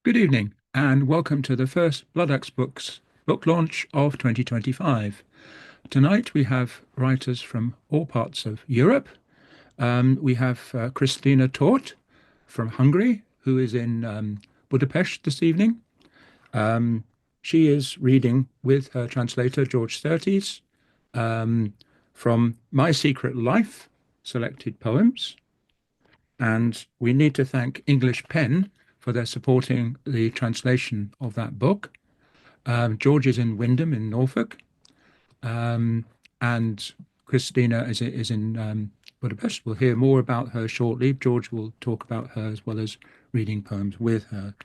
Good evening, and welcome to the first Bloodaxe Books book launch of 2025. Tonight we have writers from all parts of Europe. We have Krisztina Tóth from Hungary, who is in Budapest this evening. She is reading with her translator, George Szirtes, from My Secret Life, selected poems. And we need to thank English Pen for their supporting the translation of that book. George is in Wyndham in Norfolk, and Krisztina is in Budapest. We'll hear more about her shortly. George will talk about her as well as reading poems with her.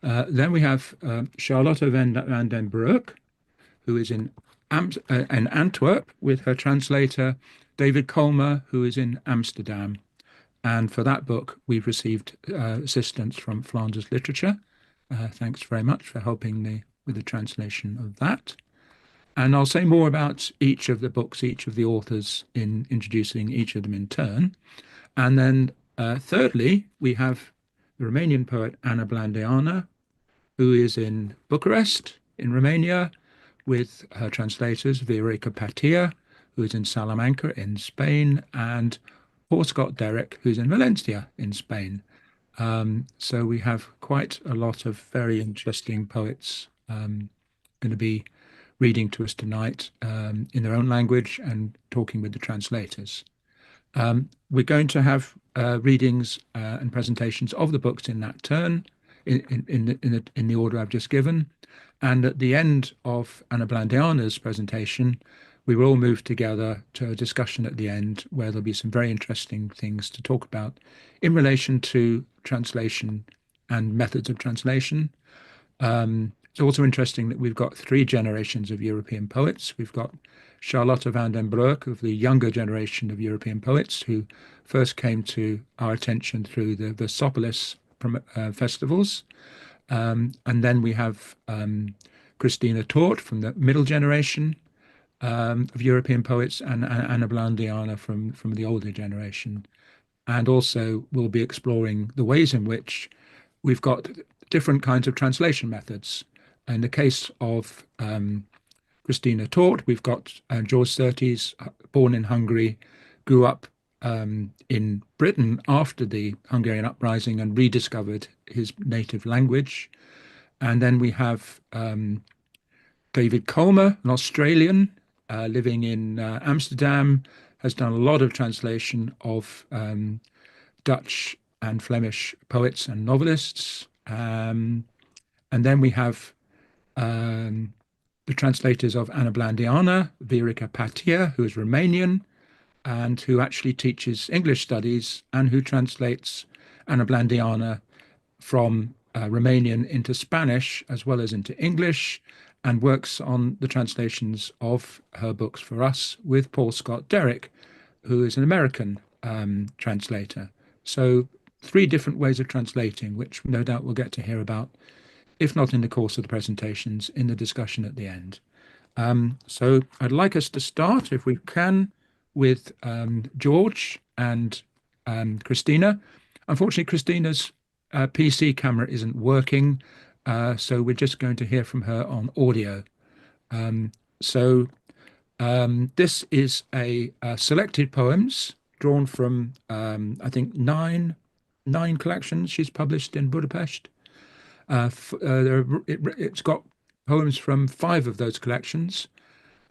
Then we have Charlotte van den Broeck, who is in Antwerp with her translator, David Colmer, who is in Amsterdam. And for that book, we've received assistance from Flanders Literature. Thanks very much for helping me with the translation of that. And I'll say more about each of the books, each of the authors, in introducing each of them in turn. And then thirdly, we have the Romanian poet Ana Blandiana, who is in Bucharest in Romania with her translators, Viorica Patea, who is in Salamanca in Spain, and Derrick, who's in Valencia in Spain. So we have quite a lot of very interesting poets going to be reading to us tonight in their own language and talking with the translators. We're going to have readings and presentations of the books in that turn, in the order I've just given. And at the end of Ana Blandiana's presentation, we will all move together to a discussion at the end where there'll be some very interesting things to talk about in relation to translation and methods of translation. It's also interesting that we've got three generations of European poets. We've got Charlotte van den Broeck, of the younger generation of European poets, who first came to our attention through the Versopolis festivals. And then we have Krisztina Tóth from the middle generation of European poets, and Ana Blandiana from the older generation. And also we'll be exploring the ways in which we've got different kinds of translation methods. In the case of Krisztina Tóth, we've got George Szirtes, born in Hungary, grew up in Britain after the Hungarian uprising and rediscovered his native language. And then we have David Colmer, an Australian, living in Amsterdam, has done a lot of translation of Dutch and Flemish poets and novelists. And then we have the translators of Ana Blandiana, Viorica Patea, who is Romanian and who actually teaches English studies and who translates Ana Blandiana from Romanian into Spanish as well as into English, and works on the translations of her books for us with Paul Scott Derrick, who is an American translator. So three different ways of translating, which no doubt we'll get to hear about, if not in the course of the presentations, in the discussion at the end. So I'd like us to start, if we can, with George and Krisztina. Unfortunately, Kristina's PC camera isn't working, so we're just going to hear from her on audio. This is a selected poems drawn from, I think, nine collections she's published in Budapest. It's got poems from 5 of those collections.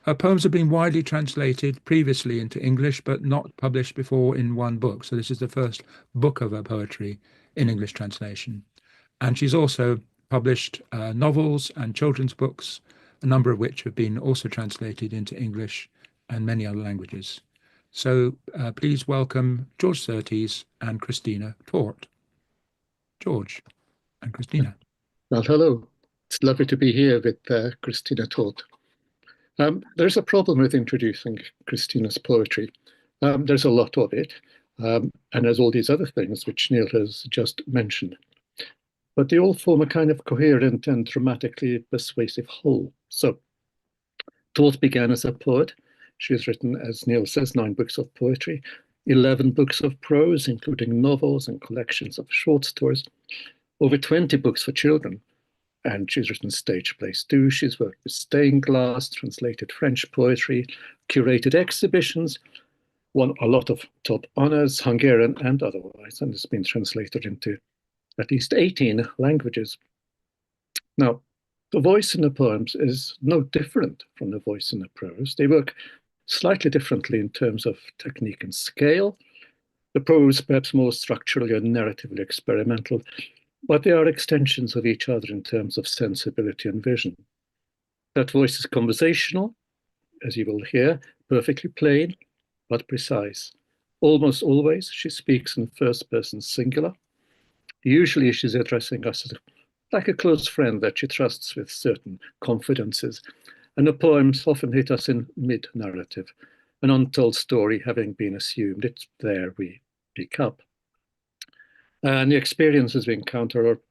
Her poems have been widely translated previously into English, but not published before in one book. So this is the first book of her poetry in English translation. And she's also published novels and children's books, a number of which have been also translated into English and many other languages. So please welcome George Szirtes and Krisztina Tóth. George and Krisztina. Well, hello. It's lovely to be here with Krisztina Tóth. There's a problem with introducing Kristina's poetry. There's a lot of it, and there's all these other things which Neil has just mentioned. But they all form a kind of coherent and dramatically persuasive whole. So Tóth began as a poet. She has written, as Neil says, 9 books of poetry, 11 books of prose, including novels and collections of short stories. over 20 books for children, and she's written stage plays too. She's worked with stained glass, translated French poetry, curated exhibitions, won a lot of top honors, Hungarian and otherwise, and has been translated into at least 18 languages. Now, the voice in the poems is no different from the voice in the prose. They work slightly differently in terms of technique and scale. The prose perhaps more structurally and narratively experimental, but they are extensions of each other in terms of sensibility and vision. That voice is conversational, as you will hear, perfectly plain, but precise. Almost always she speaks in first person singular. Usually she's addressing us as like a close friend that she trusts with certain confidences. And the poems often hit us in mid-narrative, an untold story having been assumed. It's there we pick up. And the experiences we encounter are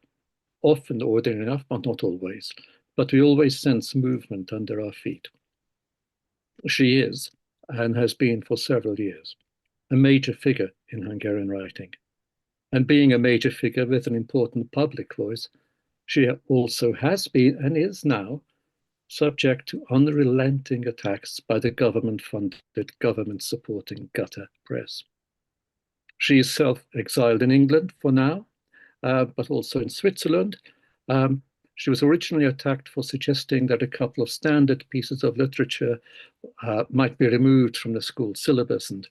often ordinary enough, but not always. But we always sense movement under our feet. She is, and has been for several years, a major figure in Hungarian writing. And being a major figure with an important public voice, she also has been and is now subject to unrelenting attacks by the government-funded, government-supporting gutter press. She is self-exiled in England for now, but also in Switzerland. She was originally attacked for suggesting that a couple of standard pieces of literature might be removed from the school syllabus and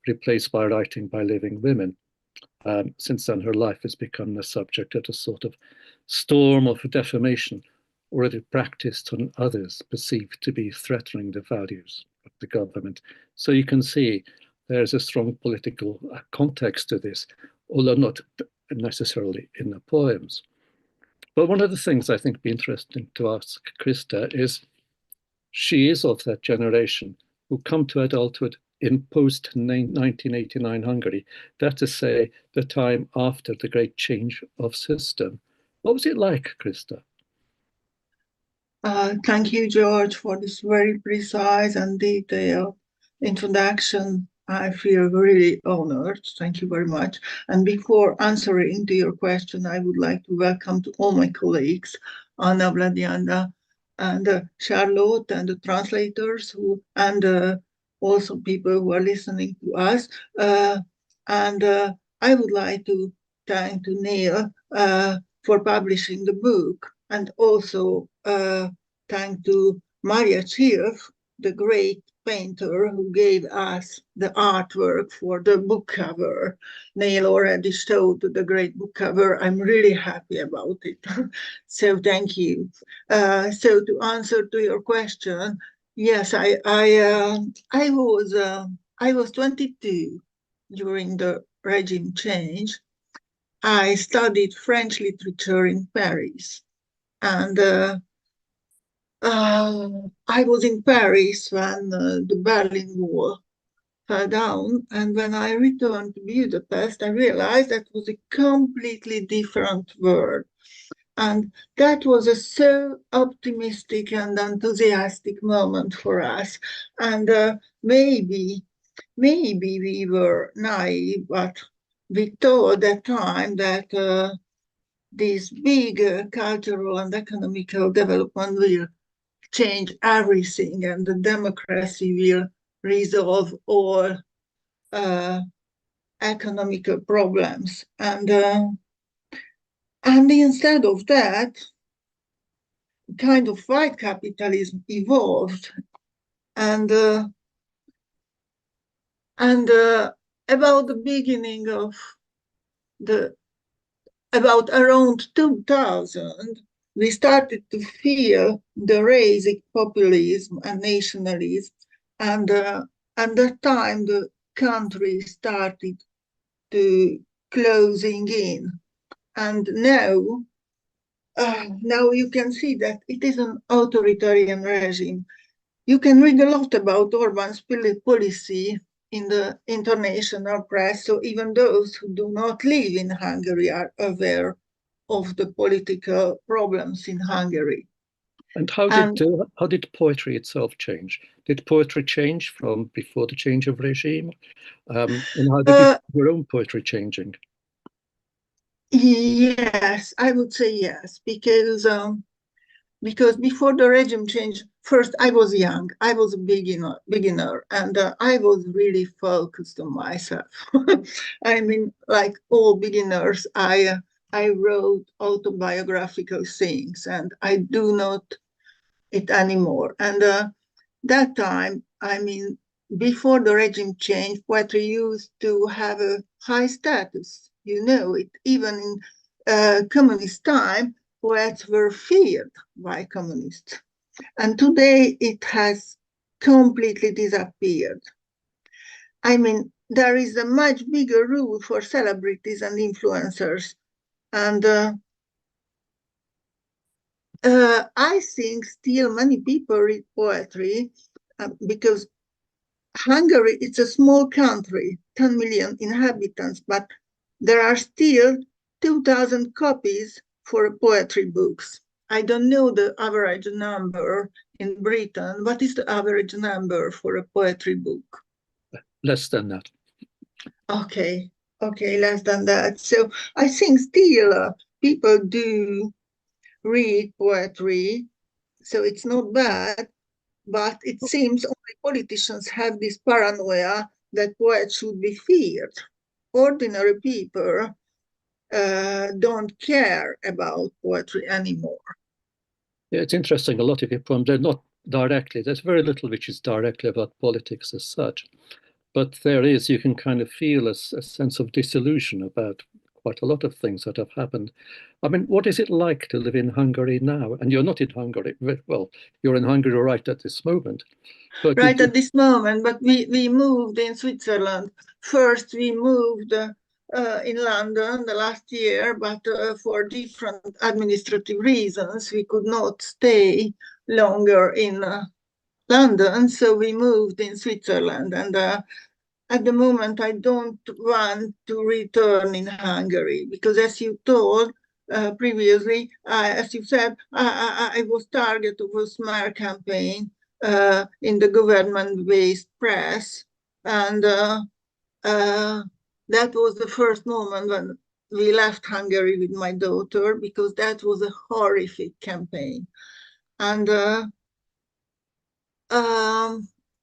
replaced by writing by living women. Since then, her life has become the subject of a sort of storm of defamation already practiced on others perceived to be threatening the values of the government. So you can see there's a strong political context to this, although not necessarily in the poems. But one of the things I think be interesting to ask Krista is, she is of that generation who come to adulthood in post-1989 Hungary, that is to say, the time after the great change of system. What was it like, Krista? Thank you, George, for this very precise and detailed introduction. I feel really honored. Thank you very much. And before answering to your question, I would like to welcome to all my colleagues, Ana Blandiana and Charlotte and the translators and also people who are listening to us. I would like to thank to Neil for publishing the book, and also thank to Maria Chilf, the great painter who gave us the artwork for the book cover. Neil already showed the great book cover. I'm really happy about it. So thank you. So to answer to your question, yes, I was 22 during the regime change. I studied French literature in Paris, and I was in Paris when the Berlin Wall fell down, and when I returned to Budapest, I realized that was a completely different world. And that was a so optimistic and enthusiastic moment for us. And maybe we were naive, but we thought at that time that this big cultural and economical development will change everything, and the democracy will resolve all economical problems. And instead of that, kind of white capitalism evolved, and about the beginning of about around 2000, we started to feel the rising populism and nationalism, and at that time the country started to closing in, and now you can see that it is an authoritarian regime. You can read a lot about Orban's policy in the international press, so even those who do not live in Hungary are aware of the political problems in Hungary. And how did poetry itself change? Did poetry change from before the change of regime? And how did your own poetry changing? Yes, I would say yes, because before the regime change, first I was young, I was a beginner, and I was really focused on myself. I mean, like all beginners, I wrote autobiographical things, and I do not it anymore. And that time, I mean, before the regime changed, poetry used to have a high status. You know, it even in communist time, poets were feared by communists. And today it has completely disappeared. I mean, there is a much bigger rule for celebrities and influencers. And I think still many people read poetry because Hungary, it's a small country, 10 million inhabitants, but there are still 2,000 copies for poetry books. I don't know the average number in Britain. What is the average number for a poetry book? Less than that. Okay, less than that. So I think still people do read poetry, so it's not bad. But it seems only politicians have this paranoia that poets should be feared. Ordinary people don't care about poetry anymore. Yeah, it's interesting. A lot of your poems, they're not directly, there's very little which is directly about politics as such. But there is, you can kind of feel a sense of disillusion about quite a lot of things that have happened. I mean, what is it like to live in Hungary now? And you're not in Hungary. Well, you're in Hungary right at this moment. But right at this moment, but we moved in Switzerland. First, we moved in London the last year, but for different administrative reasons, we could not stay longer in London, so we moved in Switzerland. And at the moment, I don't want to return in Hungary because, as you told previously, as you said, I was target of a smear campaign in the government-based press, and that was the first moment when we left Hungary with my daughter because that was a horrific campaign. And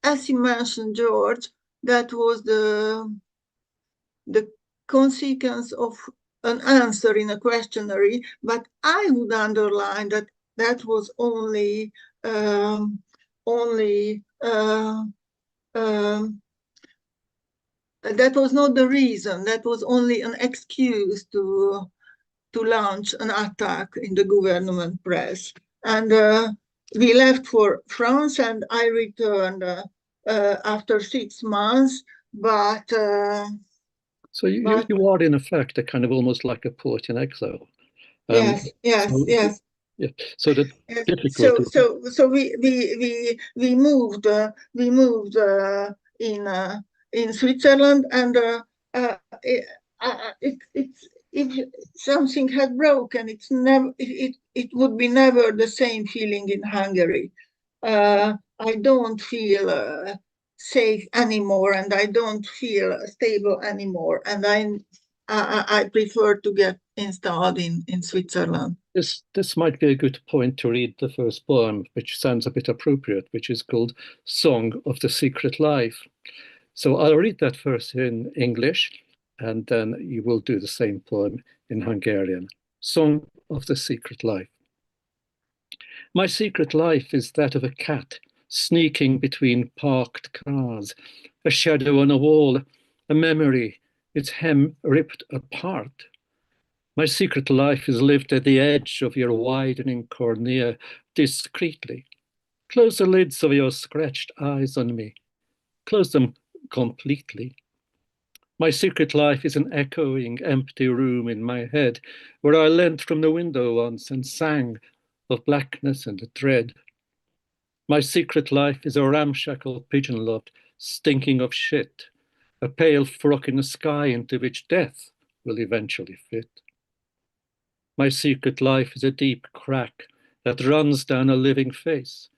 as you mentioned, George, that was the consequence of an answer in a questionnaire, but I would underline that that was only that was not the reason. That was only an excuse to launch an attack in the government press. And we left for France, and I returned after 6 months. But so you are in effect a kind of almost like a poet in exile. Yes. Yeah. So the difficulty. So we moved in Switzerland, and if something had broken, it would be never the same feeling in Hungary. I don't feel safe anymore, and I don't feel stable anymore, and I prefer to get installed in Switzerland. This might be a good point to read the first poem, which sounds a bit appropriate, which is called Song of the Secret Life. So I'll read that first in English, and then you will do the same poem in Hungarian. Song of the Secret Life. My secret life is that of a cat sneaking between parked cars, a shadow on a wall, a memory, its hem ripped apart. My secret life is lived at the edge of your widening cornea, discreetly. Close the lids of your scratched eyes on me. Close them completely. My secret life is an echoing, empty room in my head, where I leant from the window once and sang of blackness and dread. My secret life is a ramshackle pigeon loft, stinking of shit, a pale frock in the sky into which death will eventually fit. My secret life is a deep crack that runs down a living face,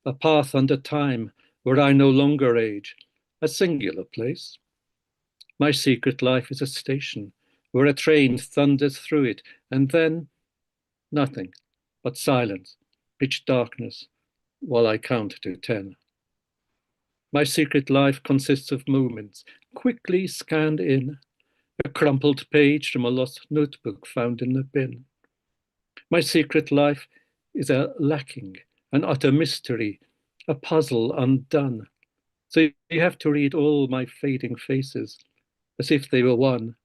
a path under time where I no longer age, a singular place. My secret life is a station where a train thunders through it, and then nothing but silence, pitch darkness, while I count to 10. My secret life consists of moments quickly scanned in, a crumpled page from a lost notebook found in the bin. My secret life is a lacking, an utter mystery, a puzzle undone. So you have to read all my fading faces as if they were one.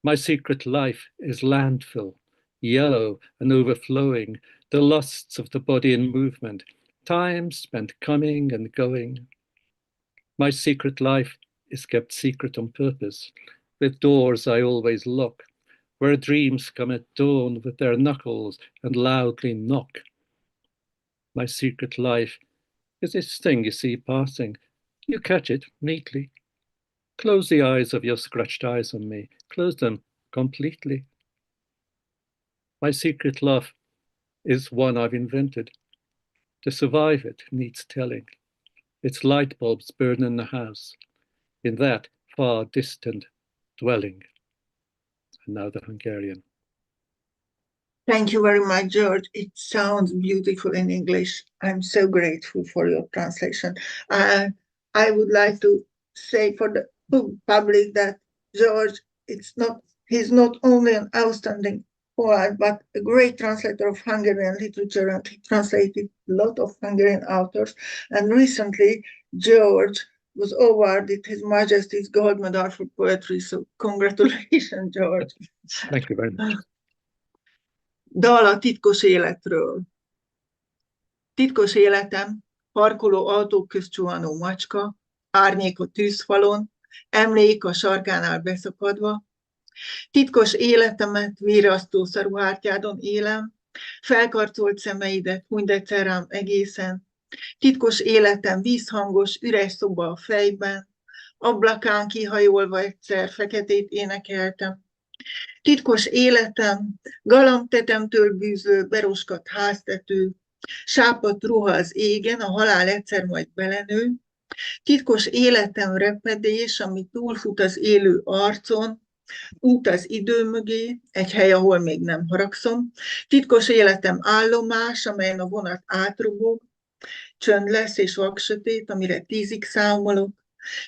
My secret life is landfill, yellow and overflowing, the lusts of the body in movement, time spent coming and going. My secret life is kept secret on purpose, with doors I always lock, where dreams come at dawn with their knuckles and loudly knock. My secret life is this thing you see passing. You catch it neatly. Close the eyes of your scratched eyes on me. Close them completely. My secret love is one I've invented. To survive it needs telling. Its light bulbs burn in the house, in that far distant dwelling. And now the Hungarian. Thank you very much, George. It sounds beautiful in English. I'm so grateful for your translation. I would like to say for the public that George, he's not only an outstanding poet, but a great translator of Hungarian literature, and he translated a lot of Hungarian authors. And recently, George was awarded His Majesty's Gold Medal for Poetry. So congratulations, George. Thank you very much. Dal a titkos életről. Titkos életem, parkoló autók közt csuhanó macska, árnyék a tűzfalon, emlék a sarkánál beszakadva. Titkos életemet virrasztó szaruhártyádon élem, felkarcolt szemeidet hunyd egyszer rám egészen. Titkos életem vízhangos, üres szoba a fejben, ablakán kihajolva egyszer feketét énekeltem. Titkos életem, galambtetemtől bűzlő, beroskat háztető, sápadt ruha az égen, a halál egyszer majd belenő. Titkos életem repedés, ami túlfut az élő arcon, út az idő mögé, egy hely, ahol még nem haragszom. Titkos életem állomás, amelyen a vonat átrobog, csönd lesz és vaksötét, amire 10-ig számolok.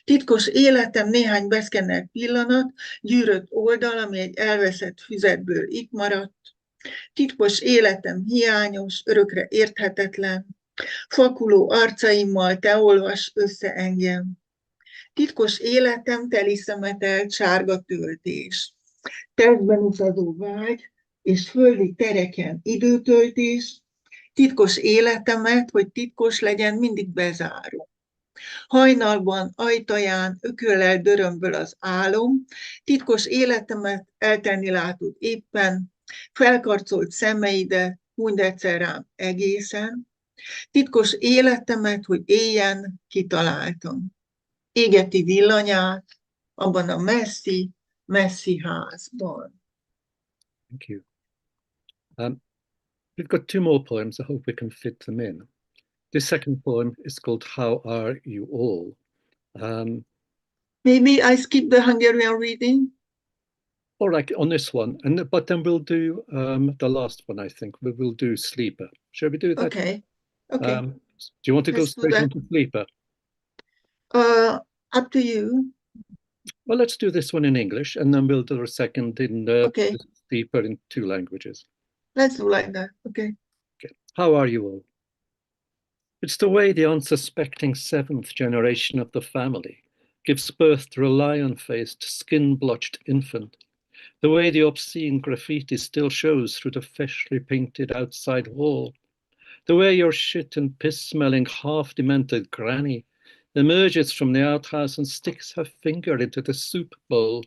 Titkos életem néhány beszkennelt pillanat, gyűrött oldal, ami egy elveszett füzetből itt maradt. Titkos életem hiányos, örökre érthetetlen, fakuló arcaimmal te olvas össze engem. Titkos életem teli szemetelt sárga töltés, testben utazó vágy és földi tereken időtöltés. Titkos életemet, hogy titkos legyen, mindig bezárom. Hajnalban, ajtaján, ököllel dörömböl az álom, titkos életemet eltenni látod éppen, felkarcolt szemeidet, hunyd egyszer rám egészen, titkos életemet, hogy éljen, kitaláltam. Égeti villanyát abban a messzi, messzi házban. Thank you. We've got two more poems. I hope we can fit them in. This second poem is called How Are You All? Maybe I skip the Hungarian reading? All right, on this one. But then we'll do the last one, I think. We will do Sleeper. Shall we do that? Okay. Okay. Do you want to go straight into Sleeper? Up to you. Well, let's do this one in English, and then we'll do a second in Sleeper in 2 languages. Let's do like that. Okay. Okay. How are you all? It's the way the unsuspecting 7th generation of the family gives birth to a lion-faced, skin-blotched infant. The way the obscene graffiti still shows through the freshly painted outside wall. The way your shit and piss-smelling, half-demented granny emerges from the outhouse and sticks her finger into the soup bowl.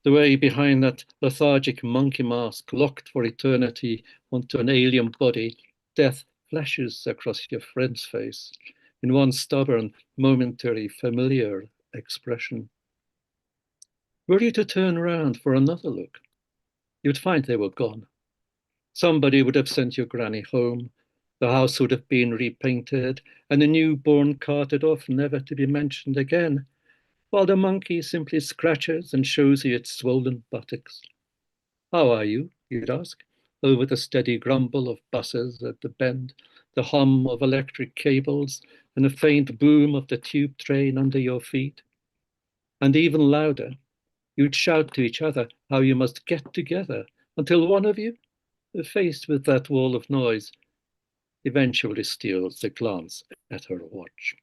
The way behind that lethargic monkey mask locked for eternity onto an alien body, death flashes across your friend's face in one stubborn, momentary, familiar expression. Were you to turn around for another look, you'd find they were gone. Somebody would have sent your granny home, the house would have been repainted, and the newborn carted off, never to be mentioned again. while the monkey simply scratches and shows you its swollen buttocks. How are you, you'd ask, over the steady grumble of buses at the bend, the hum of electric cables, and the faint boom of the tube train under your feet. And even louder, you'd shout to each other how you must get together, until one of you, faced with that wall of noise, eventually steals a glance at her watch.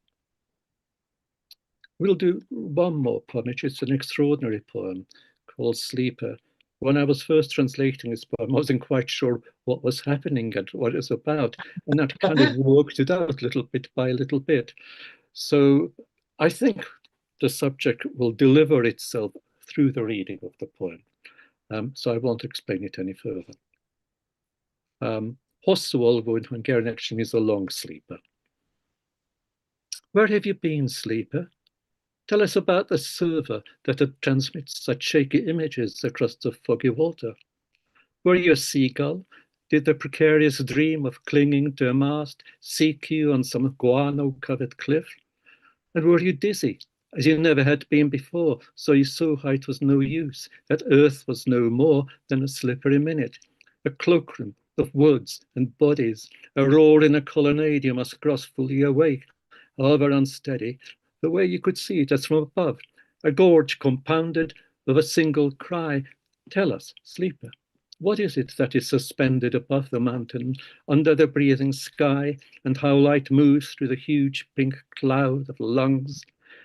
We'll do one more poem. It's an extraordinary poem called Sleeper. When I was first translating this poem, I wasn't quite sure what was happening and what it's about, and that kind of worked it out little bit by little bit. So I think the subject will deliver itself through the reading of the poem. So I won't explain it any further. Hosszú alvó in Hungarian actually means a long sleeper. Where have you been, sleeper? Tell us about the server that transmits such shaky images across the foggy water. Were you a seagull? Did the precarious dream of clinging to a mast seek you on some guano-covered cliff? And were you dizzy, as you never had been before, so you saw how it was no use, that earth was no more than a slippery minute, a cloakroom of woods and bodies, a roar in a colonnade you must cross fully awake, however unsteady, the way you could see it as from above, a gorge compounded of a single cry. Tell us, sleeper, what is it that is suspended above the mountain, under the breathing sky, and how light moves through the huge pink cloud of lungs,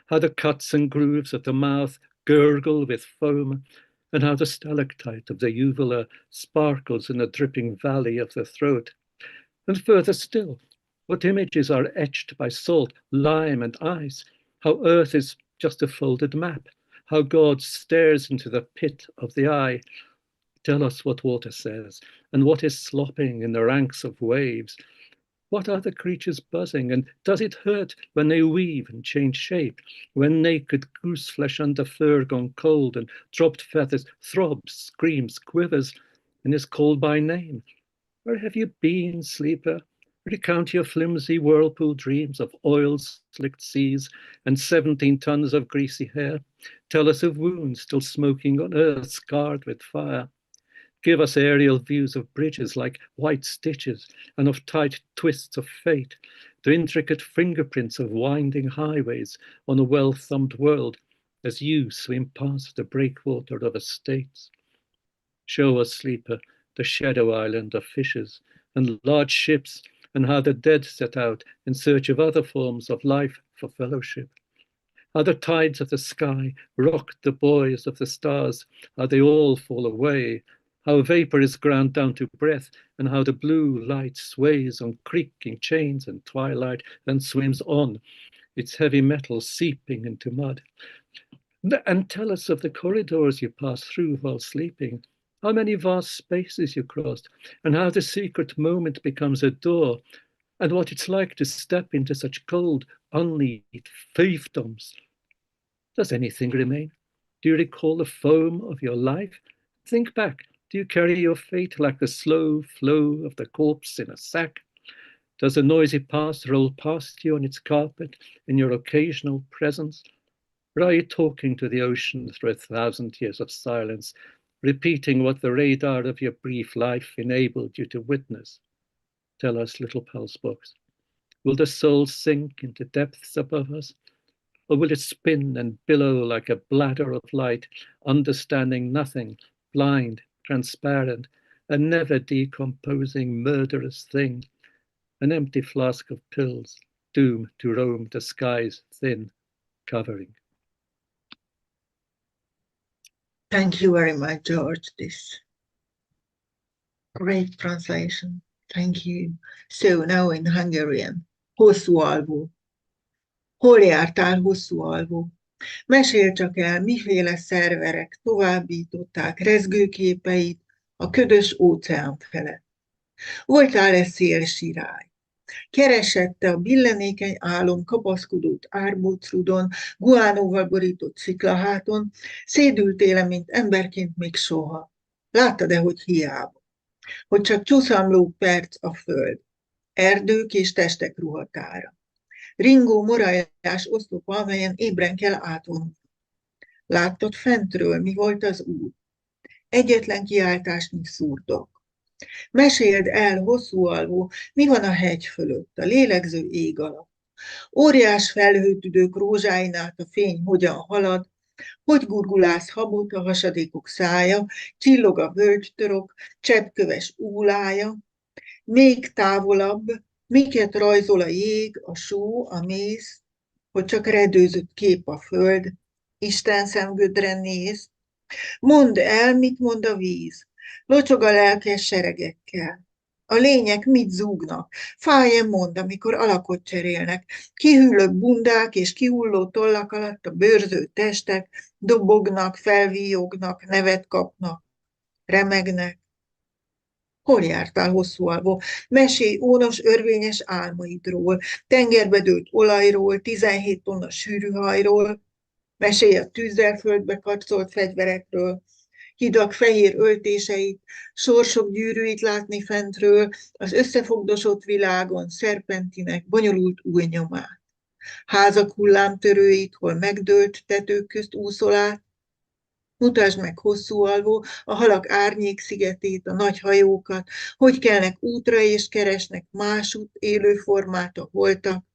how the cuts and grooves of the mouth gurgle with foam, and how the stalactite of the uvula sparkles in the dripping valley of the throat. And further still, what images are etched by salt, lime, and ice, how earth is just a folded map, how God stares into the pit of the eye. Tell us what water says, and what is slopping in the ranks of waves. What are the creatures buzzing, and does it hurt when they weave and change shape, when naked goose flesh under fur gone cold and dropped feathers throbs, screams, quivers, and is called by name? Where have you been, sleeper? Recount your flimsy whirlpool dreams of oil-slicked seas and 17 tons of greasy hair. Tell us of wounds still smoking on earth, scarred with fire. Give us aerial views of bridges like white stitches and of tight twists of fate, the intricate fingerprints of winding highways on a well-thumbed world as you swim past the breakwater of estates. Show us, sleeper, the shadow island of fishes and large ships, and how the dead set out in search of other forms of life for fellowship. How the tides of the sky rock the boys of the stars, how they all fall away, how vapor is ground down to breath, and how the blue light sways on creaking chains in twilight and swims on, its heavy metal seeping into mud. And tell us of the corridors you passed through while sleeping, how many vast spaces you crossed, and how the secret moment becomes a door, and what it's like to step into such cold, unneat fiefdoms. Does anything remain? Do you recall the foam of your life? Think back. Do you carry your fate like the slow flow of the corpse in a sack? Does the noisy past roll past you on its carpet in your occasional presence? Or are you talking to the ocean through 1,000 years of silence, repeating what the radar of your brief life enabled you to witness? Tell us, little pulse box, will the soul sink into depths above us? Or will it spin and billow like a bladder of light, understanding nothing, blind, transparent, a never decomposing murderous thing, an empty flask of pills, doomed to roam the sky's thin covering? Thank you very much, George. This great translation. Thank you. So now in Hungarian, hosszú alvó. Hol jártál, hosszú alvó? Mesél csak el, miféle szerverek továbbították rezgőképeit a ködös óceán felett. Voltál-e szélsirály? Keresette a billenékeny álom kapaszkodót árbócrudon, guánóval borított sziklaháton, szédültél-e, mint emberként még soha? Láttad-e, hogy hiába? Hogy csak csúszamló perc a föld, erdők és testek ruhatára. Ringó morajás oszlopa, amelyen ébren kell átvonulni. Láttad fentről, mi volt az út? Egyetlen kiáltásnyi szurdok. Meséld el, hosszú alvó, mi van a hegy fölött, a lélegző ég alatt. Óriás felhőtüdők rózsáin át a fény hogyan halad, hogy gurgulász habot a hasadékok szája, csillog a völgytörök, cseppköves úlája, még távolabb, miket rajzol a jég, a só, a méz, hogy csak redőzött kép a föld, Isten szemgödre néz. Mondd el, mit mond a víz, locsog a lelkes seregekkel. A lények mit zúgnak? Fáj-e mond, amikor alakot cserélnek? Kihűlött bundák és kihulló tollak alatt a bőrző testek dobognak, felvíjognak, nevet kapnak, remegnek. Hol jártál, hosszú alvó? Mesélj ónos, örvényes álmaidról, tengerbe dőlt olajról, 17 tonna sűrűhajról, mesélj a tűzzel földbe karcolt fegyverekről, hidak fehér öltéseit, sorsok gyűrűit látni fentről, az összefogdosott világon szerpentinek bonyolult új nyomát. Házak hullámtörőit, hol megdőlt tetők közt úszol át, mutasd meg, hosszú alvó, a halak árnyék szigetét, a nagy hajókat, hogy kelnek útra és keresnek másút élő formát a holtak,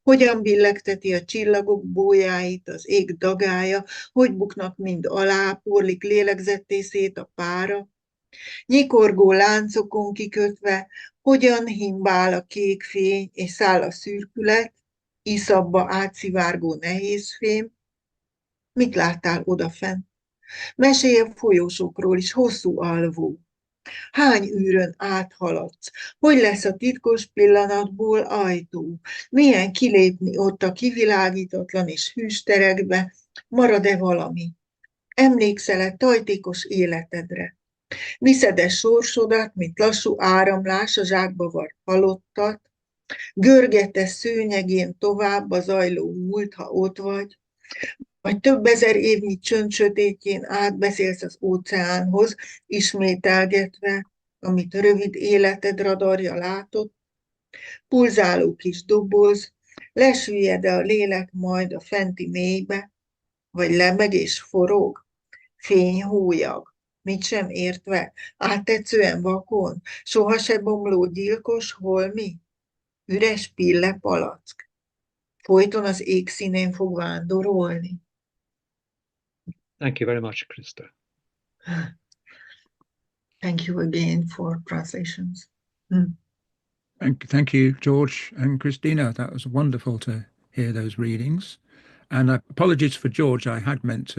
hogyan billegteti a csillagok bójáit az ég dagája, hogy buknak mind alá, porlik lélegzetté szét a pára, nyikorgó láncokon kikötve, hogyan himbál a kék fény és száll a szürkület, iszabba átszivárgó nehéz fém. Mit láttál odafent? Mesélj a folyósokról is, hosszú alvó. Hány űrön áthaladsz? Hogy lesz a titkos pillanatból ajtó? Milyen kilépni ott a kivilágítatlan és hűs terekbe? Marad-e valami? Emlékszel-e tajtékos életedre? Viszed-e sorsodat, mint lassú áramlás a zsákba vart halottat? Görget-e szőnyegén tovább a zajló múlt, ha ott vagy? Vagy több ezer évnyi csönd sötétjén átbeszélsz az óceánhoz, ismételgetve, amit rövid életed radarja látott, pulzáló kis doboz, lesüllyed-e a lélek majd a fenti mélybe, vagy lemeg és forog, fényhólyag, mit sem értve, áttetszően vakon, soha se bomló gyilkos holmi, üres pille palack, folyton az ég színén fog vándorolni. Thank you very much, Krista. Thank you again for translations. Thank you, George and Krisztina. That was wonderful to hear those readings. And apologies for George. I had meant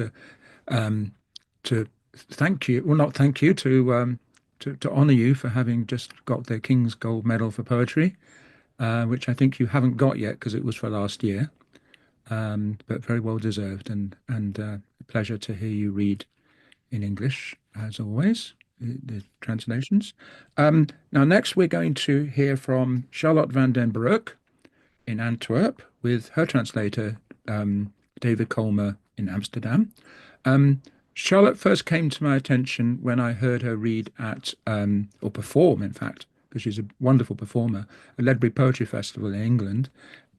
to thank you, well, not thank you, to honour you for having just got the King's Gold Medal for Poetry, which I think you haven't got yet because it was for last year, but very well deserved, and a pleasure to hear you read in English, as always, the translations. Now, next we're going to hear from Charlotte van den Broeck in Antwerp with her translator, David Colmer in Amsterdam. Charlotte first came to my attention when I heard her read at, or perform, in fact, because she's a wonderful performer, at Ledbury Poetry Festival in England.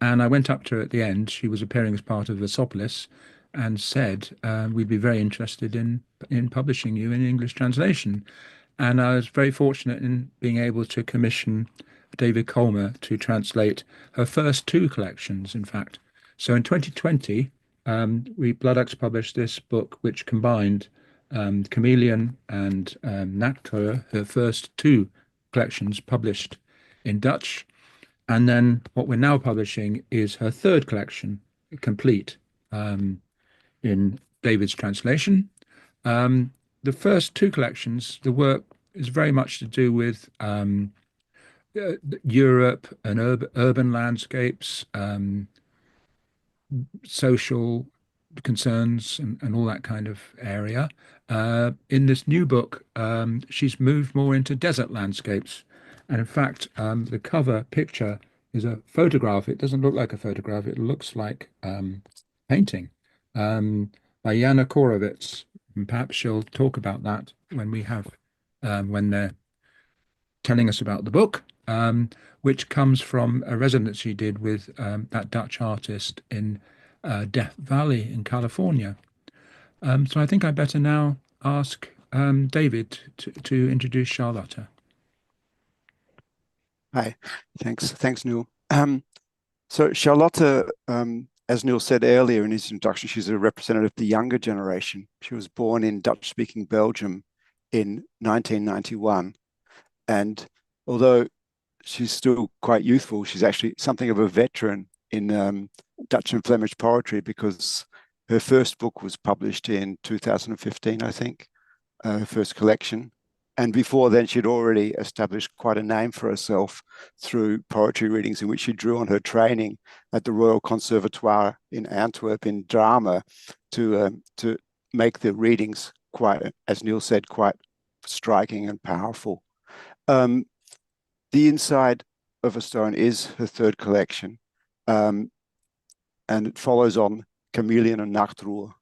And I went up to her at the end. She was appearing as part of Versopolis and said, we'd be very interested in publishing you in English translation. And I was very fortunate in being able to commission David Colmer to translate her first two collections, in fact. So in 2020, Bloodaxe published this book, which combined Chameleon and Nachteuer, her first two collections published in Dutch. And then what we're now publishing is her third collection, complete, in David's translation. The first two collections, the work is very much to do with Europe and urban landscapes, social concerns and all that kind of area. In this new book, she's moved more into desert landscapes. And in fact, the cover picture is a photograph. It doesn't look like a photograph. It looks like painting by Jana Korovits. And perhaps she'll talk about that when we have, when they're telling us about the book, which comes from a residence she did with that Dutch artist in Death Valley in California. So I think I better now ask David to introduce Charlotte. Hi, thanks, Neil. So Charlotte, as Neil said earlier in his introduction, she's a representative of the younger generation. She was born in Dutch-speaking Belgium in 1991, and although she's still quite youthful, she's actually something of a veteran in Dutch and Flemish poetry, because her first book was published in 2015, I think, her first collection. And before then, she'd already established quite a name for herself through poetry readings in which she drew on her training at the Royal Conservatoire in Antwerp in drama to make the readings quite, as Neil said, quite striking and powerful. The Inside of a Stone is her third collection, and it follows on Chameleon and Nachtruhe.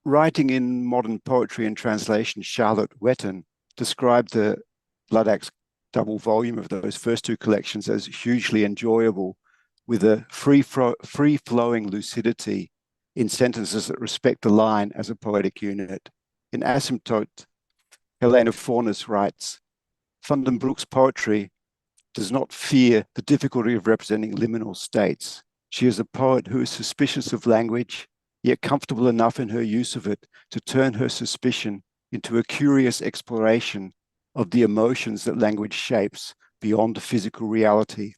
Writing in Modern Poetry and Translation, Charlotte Wetten described the Bloodaxe double volume of those first two collections as hugely enjoyable, with a free-flowing lucidity in sentences that respect the line as a poetic unit. In Asymptote, Helena Fornes writes, Van den Broek's poetry does not fear the difficulty of representing liminal states. She is a poet who is suspicious of language, yet comfortable enough in her use of it to turn her suspicion into a curious exploration of the emotions that language shapes beyond physical reality.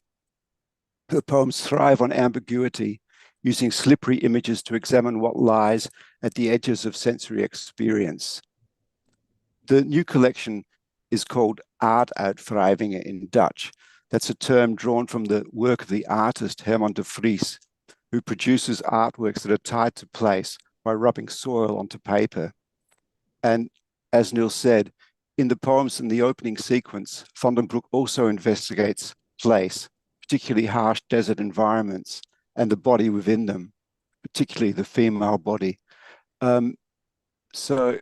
Her poems thrive on ambiguity, using slippery images to examine what lies at the edges of sensory experience. The new collection is called Aarduitwrijvingen in Dutch. That's a term drawn from the work of the artist Herman de Vries, who produces artworks that are tied to place by rubbing soil onto paper. And as Neil said, in the poems in the opening sequence, Van den Broek also investigates place, particularly harsh desert environments, and the body within them, particularly the female body. So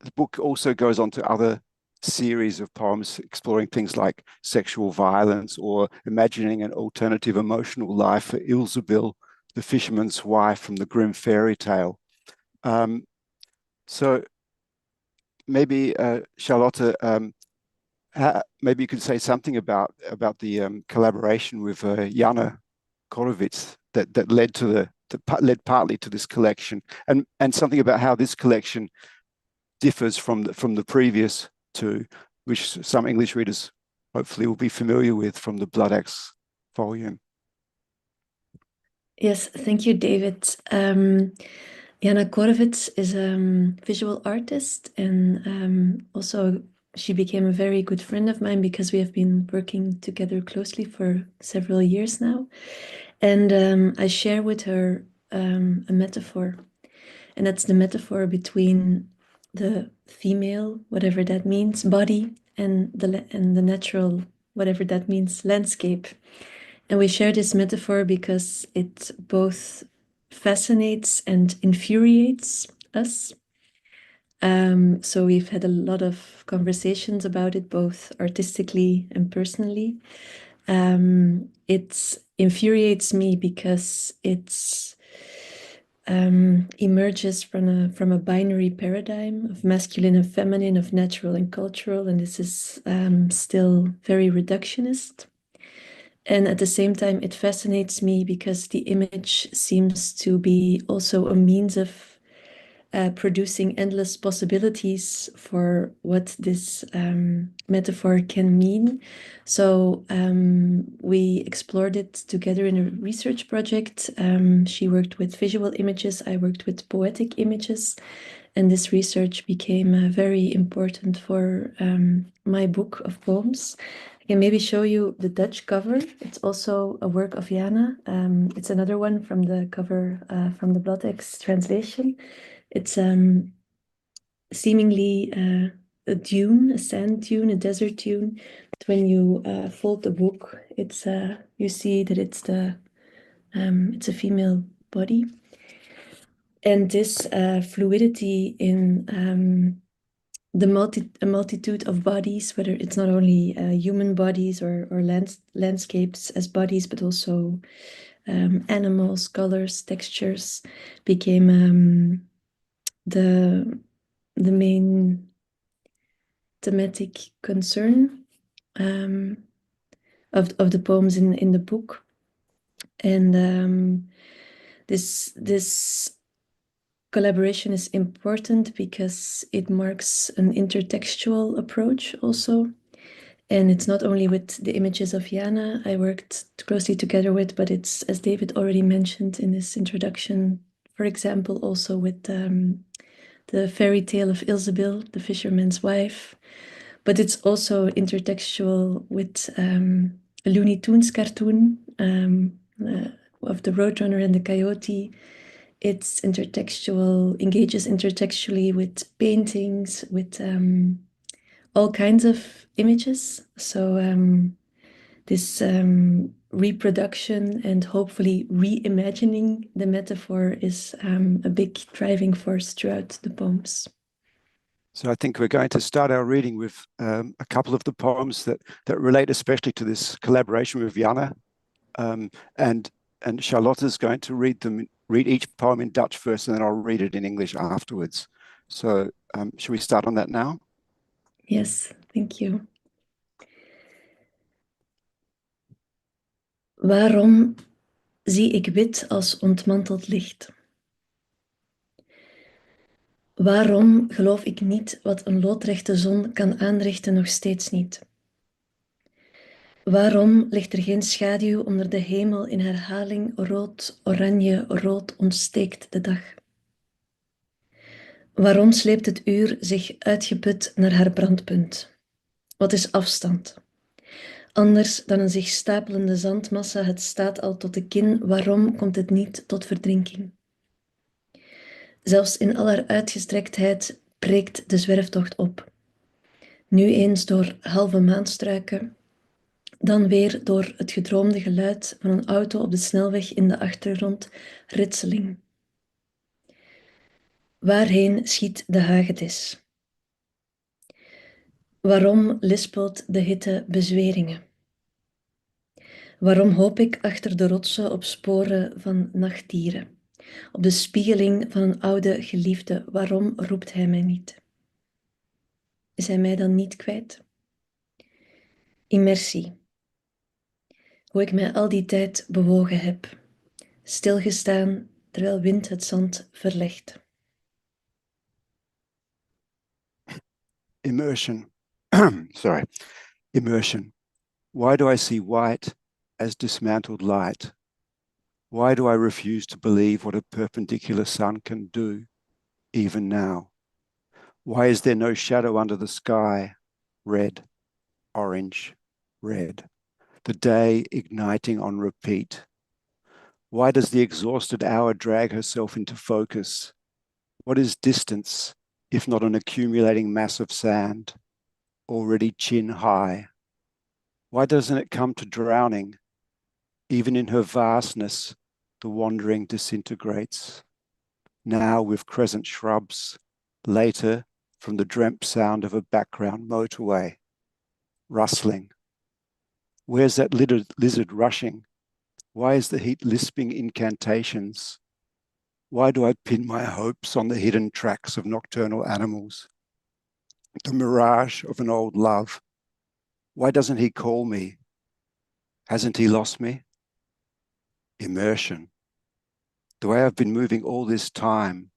the book also goes on to other series of poems exploring things like sexual violence or imagining an alternative emotional life for Ilsebil, the fisherman's wife from the Grimm fairy tale. So maybe Charlotte, maybe you could say something about the collaboration with Jana Korowitz that led partly to this collection, and something about how this collection differs from the previous two, which some English readers hopefully will be familiar with from the Bloodaxe volume. Yes, thank you, David. Jana Korowitz is a visual artist, and also she became a very good friend of mine because we have been working together closely for several years now. And I share with her a metaphor, and that's the metaphor between the female, whatever that means, body, and the natural, whatever that means, landscape. And we share this metaphor because it both fascinates and infuriates us. So we've had a lot of conversations about it, both artistically and personally. It infuriates me because it's emerges from a binary paradigm of masculine and feminine, of natural and cultural, and this is still very reductionist. And at the same time, it fascinates me because the image seems to be also a means of producing endless possibilities for what this metaphor can mean. So we explored it together in a research project. She worked with visual images, I worked with poetic images, and this research became very important for my book of poems. I can maybe show you the Dutch cover. It's also a work of Jana. It's another one from the cover from the Bloodaxe translation. It's seemingly a dune, a sand dune, a desert dune. But when you fold the book, it's you see that it's a female body, and this fluidity in a multitude of bodies, whether it's not only human bodies or landscapes as bodies, but also animals, colors, textures became the main thematic concern of the poems in the book. And this collaboration is important because it marks an intertextual approach also. And it's not only with the images of Jana I worked closely together with, but it's, as David already mentioned in his introduction, for example, also with the fairy tale of Ilsebil, the fisherman's wife. But it's also intertextual with a Looney Tunes cartoon of the Roadrunner and the Coyote. It's intertextual, engages intertextually with paintings, with all kinds of images. So this reproduction and hopefully reimagining the metaphor is a big driving force throughout the poems. So I think we're going to start our reading with a couple of the poems that relate especially to this collaboration with Jana. And Charlotte is going to read each poem in Dutch first, and then I'll read it in English afterwards. So should we start on that now? Yes, thank you. Waarom zie ik wit als ontmanteld licht? Waarom geloof ik niet wat een loodrechte zon kan aanrichten, nog steeds niet? Waarom ligt er geen schaduw onder de hemel in herhaling? Rood, oranje, rood ontsteekt de dag. Waarom sleept het uur zich uitgeput naar haar brandpunt? Wat is afstand? Anders dan een zich stapelende zandmassa, het staat al tot de kin. Waarom komt het niet tot verdrinking? Zelfs in al haar uitgestrektheid breekt de zwerftocht op. Nu eens door halve maanstruiken, dan weer door het gedroomde geluid van een auto op de snelweg in de achtergrond, ritseling. Waarheen schiet de hagedis? Waarom lispelt de hitte bezweringen? Waarom hoop ik achter de rotsen op sporen van nachtdieren? Op de spiegeling van een oude geliefde, waarom roept hij mij niet? Is hij mij dan niet kwijt? Immersie. Hoe ik mij al die tijd bewogen heb, stilgestaan terwijl wind het zand verlegt. Immersion. Sorry. Immersion. Why do I see white as dismantled light? Why do I refuse to believe what a perpendicular sun can do, even now? Why is there no shadow under the sky? Red, orange, red. The day igniting on repeat. Why does the exhausted hour drag herself into focus? What is distance, if not an accumulating mass of sand, already chin high? Why doesn't it come to drowning? Even in her vastness, the wandering disintegrates. Now with crescent shrubs, later from the dreamt sound of a background motorway, rustling. Where's that lizard rushing? Why is the heat lisping incantations? Why do I pin my hopes on the hidden tracks of nocturnal animals? The mirage of an old love. Why doesn't he call me? Hasn't he lost me? Immersion. The way I've been moving all this time,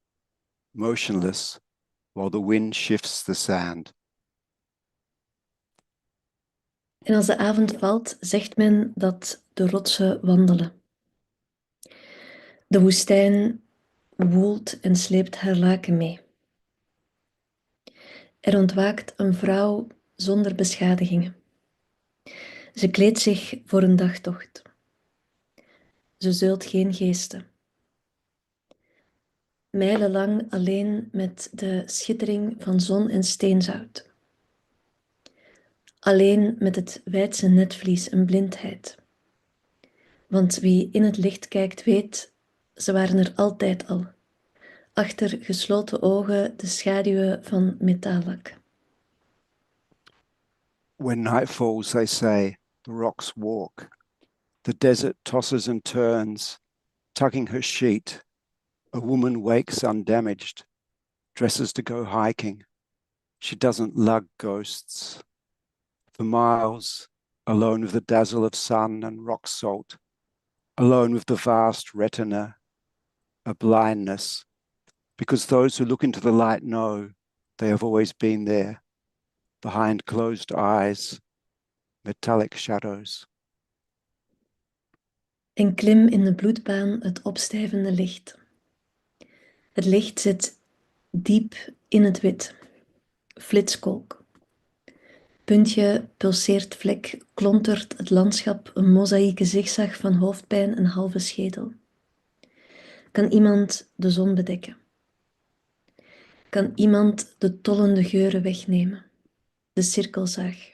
motionless, while the wind shifts the sand. En als de avond valt, zegt men dat de rotsen wandelen. De woestijn woelt en sleept haar laken mee. Er ontwaakt een vrouw zonder beschadigingen. Ze kleedt zich voor een dagtocht. Ze zeult geen geesten. Mijlenlang alleen met de schittering van zon en steenzout. Alleen met het wijdse netvlies en blindheid. Want wie in het licht kijkt weet, ze waren er altijd al. Achter gesloten ogen de schaduwen van metaallak. When night falls, they say, the rocks walk. The desert tosses and turns, tugging her sheet. A woman wakes undamaged, dresses to go hiking. She doesn't lug ghosts. For miles, alone with the dazzle of sun and rock salt, alone with the vast retina, a blindness, because those who look into the light know they have always been there, behind closed eyes, metallic shadows. En klim in de bloedbaan het opstijvende licht. Het licht zit diep in het wit. Flitskolk. Puntje, pulseert vlek, klontert het landschap, een mozaïeke zigzag van hoofdpijn en halve schedel. Kan iemand de zon bedekken? Kan iemand de tollende geuren wegnemen? De cirkelzaag.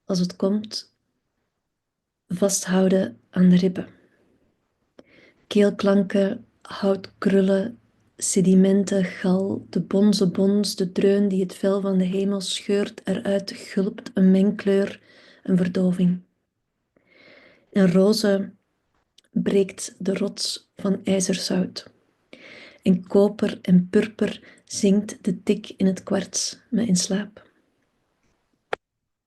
Als het komt, vasthouden aan de ribben. Keelklanken, houtkrullen, sedimenten, gal, de bonze bons, de dreun die het vel van de hemel scheurt, eruit gulpt, een mengkleur, een verdoving. In roze breekt de rots van ijzerzout. In koper en purper zinkt de tik in het kwarts me in slaap.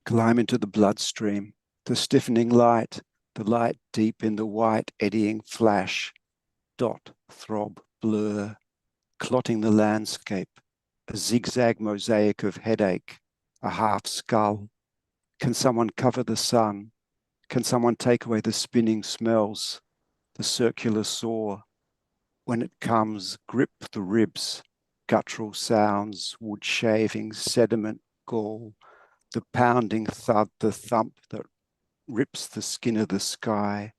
Climb into the bloodstream, the stiffening light, the light deep in the white eddying flash, dot, throb, blur, clotting the landscape, a zigzag mosaic of headache, a half skull. Can someone cover the sun? Can someone take away the spinning smells, the circular saw? When it comes, grip the ribs, guttural sounds, wood shavings, sediment, gall, the pounding thud, the thump that rips the skin of the sky,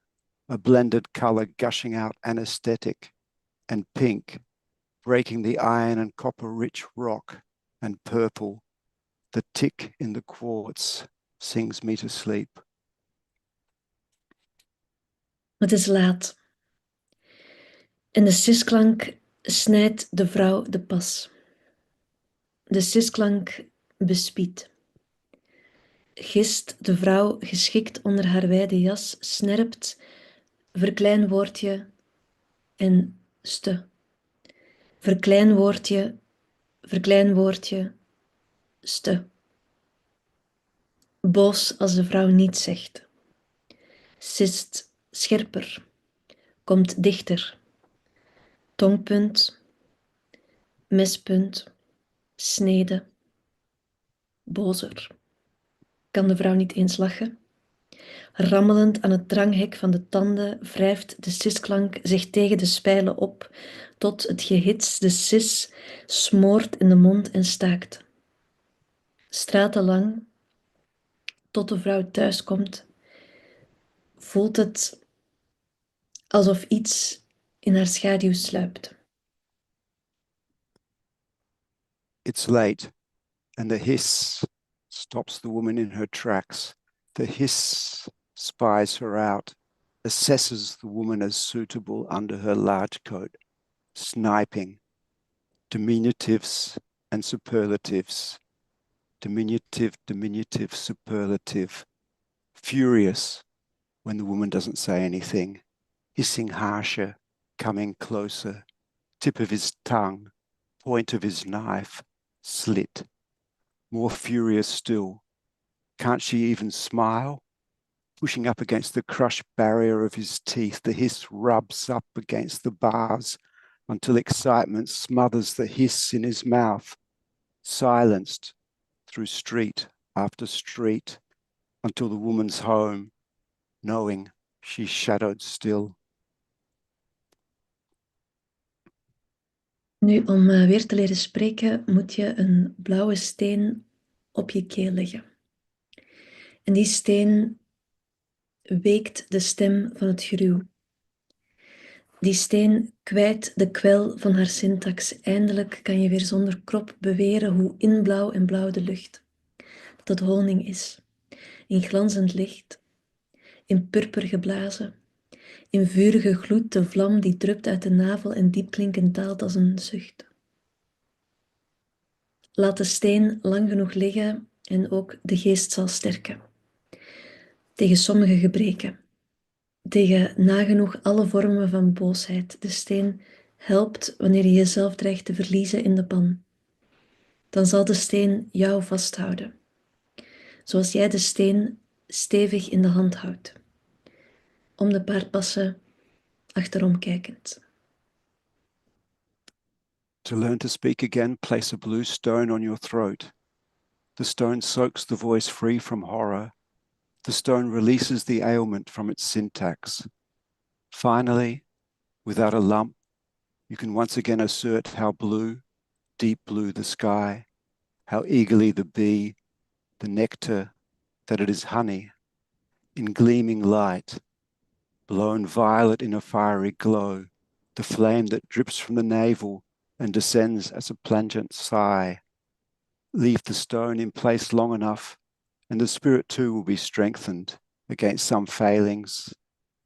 a blended color gushing out anesthetic and pink, breaking the iron and copper-rich rock, and purple, the tick in the quartz sings me to sleep. Het is laat. En de sisklank snijdt de vrouw de pas. De sisklank bespiedt. Gist de vrouw geschikt onder haar wijde jas, snerpt, verkleinwoordje en ste. Verkleinwoordje, ste. Boos als de vrouw niets zegt. Sist scherper, komt dichter. Tongpunt, mespunt, snede, bozer. Kan de vrouw niet eens lachen? Rammelend aan het dranghek van de tanden wrijft de sisklank zich tegen de spijlen op, tot het gehits de sis smoort in de mond en staakt. Stratenlang, tot de vrouw thuiskomt, voelt het alsof iets in haar schaduw sluipt. It's late, and the hiss stops the woman in her tracks. The hiss spies her out, assesses the woman as suitable under her large coat, sniping, diminutives and superlatives, diminutive, superlative, furious when the woman doesn't say anything, hissing harsher, coming closer, tip of his tongue, point of his knife, slit, more furious still. Can't she even smile? Pushing up against the crushed barrier of his teeth, the hiss rubs up against the bars until excitement smothers the hiss in his mouth, silenced through street after street, until the woman's home, knowing she's shadowed still. Nu, om weer te leren spreken, moet je een blauwe steen op je keel leggen. En die steen weekt de stem van het gruw. Die steen kwijt de kwel van haar syntax. Eindelijk kan je weer zonder krop beweren hoe in blauw en blauw de lucht. Dat het honing is, in glanzend licht, in purper geblazen, in vurige gloed de vlam die drupt uit de navel en diepklinkend daalt als een zucht. Laat de steen lang genoeg liggen en ook de geest zal sterken. tegen sommige gebreken, tegen nagenoeg alle vormen van boosheid. De steen helpt wanneer je jezelf dreigt te verliezen in de pan. Dan zal de steen jou vasthouden, zoals jij de steen stevig in de hand houdt, om de paar passen achterom kijkend. To learn to speak again, place a blue stone on your throat. The stone soaks the voice free from horror. The stone releases the ailment from its syntax. Finally, without a lump, you can once again assert how blue, deep blue the sky, how eagerly the bee, the nectar, that it is honey, in gleaming light, blown violet in a fiery glow, the flame that drips from the navel and descends as a plangent sigh. Leave the stone in place long enough, and the spirit too will be strengthened against some failings,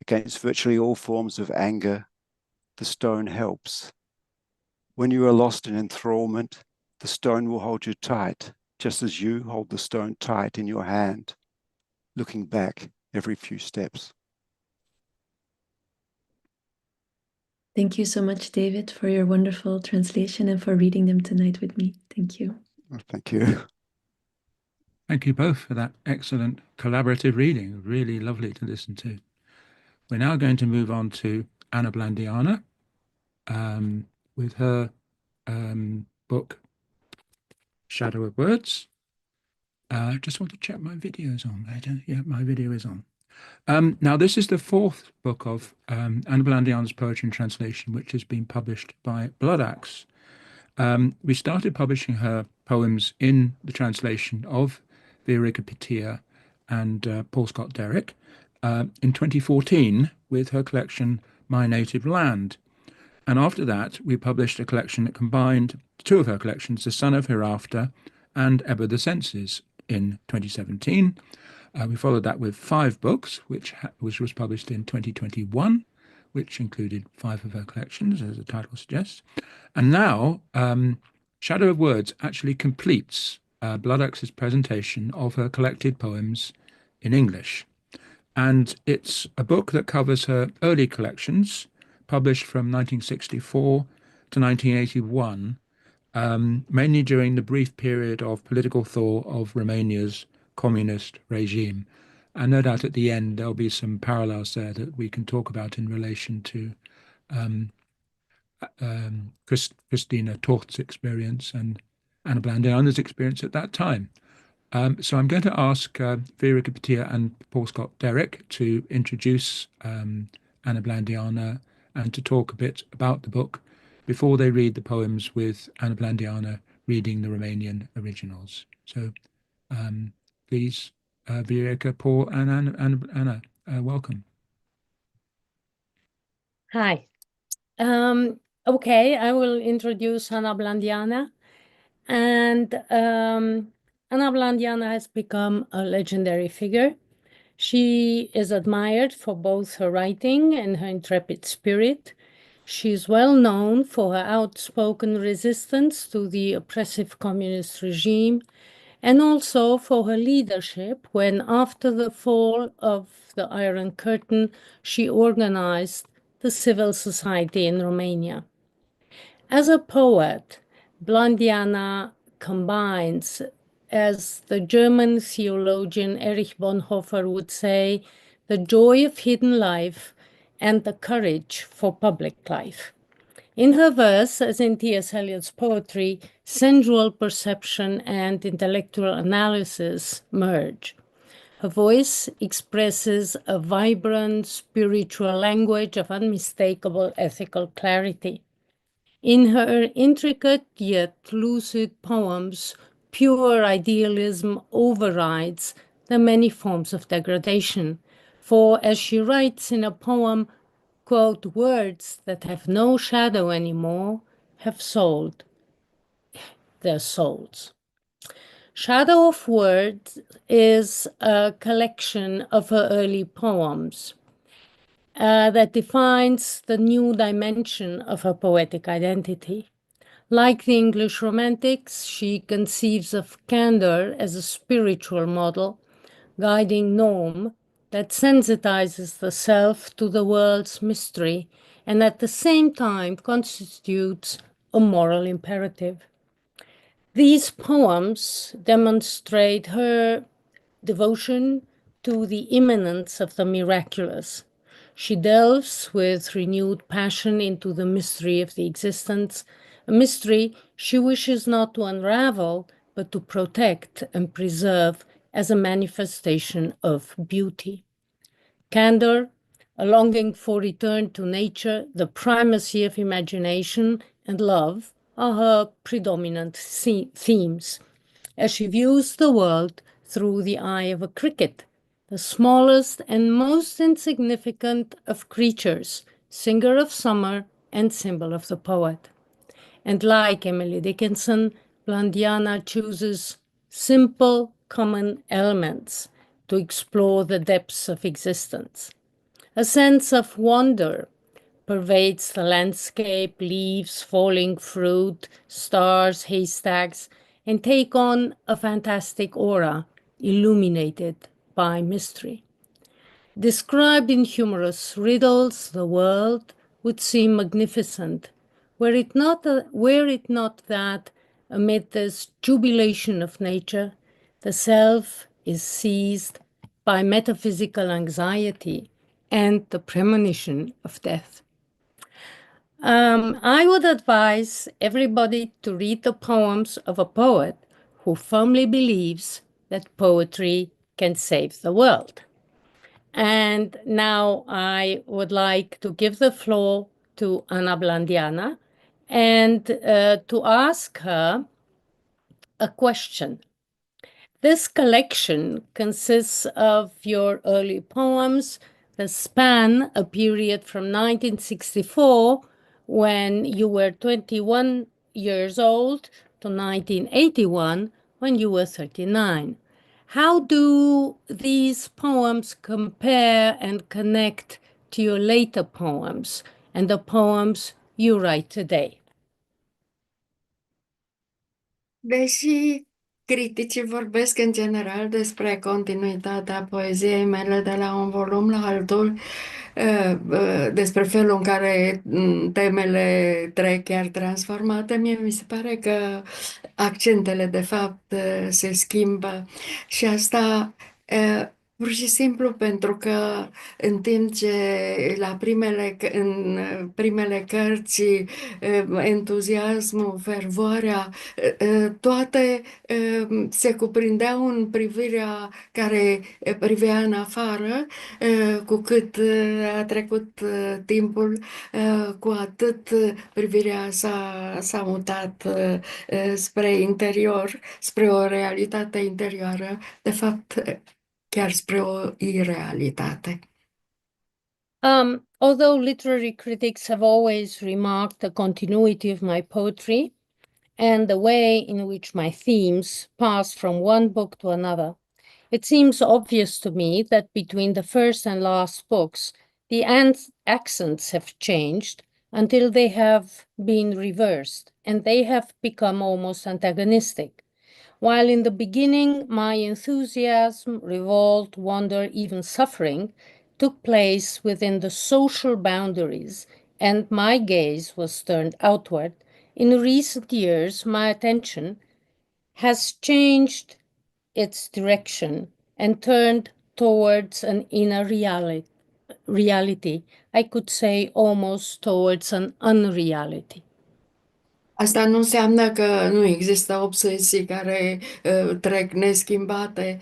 against virtually all forms of anger. The stone helps. When you are lost in enthrallment, the stone will hold you tight, just as you hold the stone tight in your hand, looking back every few steps. Thank you so much, David, for your wonderful translation and for reading them tonight with me. Thank you. Thank you. Thank you both for that excellent collaborative reading. Really lovely to listen to. We're now going to move on to Ana Blandiana with her book, Shadow of Words. Just want to check my video's on later. Yeah, my video is on. Now, this is the fourth book of Ana Blandiana's poetry and translation, which has been published by Bloodaxe. We started publishing her poems in the translation of Viorica Patea and Paul Scott Derrick in 2014 with her collection My Native Land. And after that, we published a collection that combined two of her collections, The Son of Hereafter and Ever the Senses, in 2017. We followed that with 5 books, which was published in 2021, which included 5 of her collections, as the title suggests. And now, Shadow of Words actually completes Bloodaxe's presentation of her collected poems in English. And it's a book that covers her early collections, published from 1964 to 1981, mainly during the brief period of political thaw of Romania's communist regime. And no doubt at the end there'll be some parallels there that we can talk about in relation to Krisztina Tóth's experience and Ana Blandiana's experience at that time. So I'm going to ask Viorica Patea and Paul Scott Derrick to introduce Ana Blandiana and to talk a bit about the book before they read the poems, with Ana Blandiana reading the Romanian originals. So please, Viorica, Paul, and Ana, welcome. Hi. Okay, I will introduce Ana Blandiana. And Ana Blandiana has become a legendary figure. She is admired for both her writing and her intrepid spirit. She is well known for her outspoken resistance to the oppressive communist regime, and also for her leadership when, after the fall of the Iron Curtain, she organized the civil society in Romania. As a poet, Blandiana combines, as the German theologian Erich Bonhoeffer would say, the joy of hidden life and the courage for public life. In her verse, as in T.S. Eliot's poetry, sensual perception and intellectual analysis merge. Her voice expresses a vibrant spiritual language of unmistakable ethical clarity. In her intricate yet lucid poems, pure idealism overrides the many forms of degradation. For, as she writes in a poem, quote, words that have no shadow anymore have sold their souls. Shadow of Words is a collection of her early poems that defines the new dimension of her poetic identity. Like the English Romantics, she conceives of candor as a spiritual model, guiding norm that sensitizes the self to the world's mystery and at the same time constitutes a moral imperative. These poems demonstrate her devotion to the immanence of the miraculous. She delves with renewed passion into the mystery of the existence, a mystery she wishes not to unravel, but to protect and preserve as a manifestation of beauty. Candor, a longing for return to nature, the primacy of imagination, and love are her predominant themes, as she views the world through the eye of a cricket, the smallest and most insignificant of creatures, singer of summer and symbol of the poet. And like Emily Dickinson, Blandiana chooses simple, common elements to explore the depths of existence. A sense of wonder pervades the landscape, leaves, falling fruit, stars, haystacks, and take on a fantastic aura, illuminated by mystery. Described in humorous riddles, the world would seem magnificent, were it not that, amid this jubilation of nature, the self is seized by metaphysical anxiety and the premonition of death. I would advise everybody to read the poems of a poet who firmly believes that poetry can save the world. And now I would like to give the floor to Ana Blandiana and to ask her a question. This collection consists of your early poems that span a period from 1964, when you were 21 years old, to 1981, when you were 39. How do these poems compare and connect to your later poems and the poems you write today? Deși criticii vorbesc în general despre continuitatea poeziei mele de la un volum la altul, despre felul în care temele trec chiar transformate, mie mi se pare că accentele de fapt se schimbă și asta pur și simplu pentru că în timp ce în primele cărți entuziasmul, fervoarea, toate se cuprindeau în privirea care privea în afară, cu cât a trecut timpul, cu atât privirea s-a mutat spre interior, spre o realitate interioară, de fapt chiar spre o irealitate. Although literary critics have always remarked the continuity of my poetry and the way in which my themes pass from one book to another, it seems obvious to me that between the first and last books, the accents have changed until they have been reversed, and they have become almost antagonistic. While in the beginning, my enthusiasm, revolt, wonder, even suffering took place within the social boundaries, and my gaze was turned outward, in recent years, my attention has changed its direction and turned towards an inner reality. I could say almost towards an unreality. Asta nu înseamnă că nu există obsesii care trec neschimbate.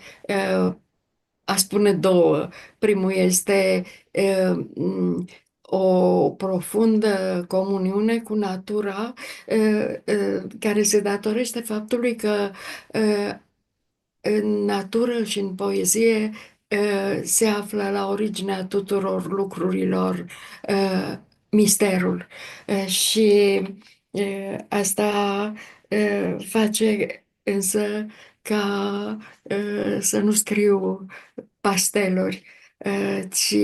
Aș spune două. Primul este o profundă comuniune cu natura care se datorește faptului că în natură și în poezie se află la originea tuturor lucrurilor misterul. Și asta face însă ca să nu scriu pasteluri, ci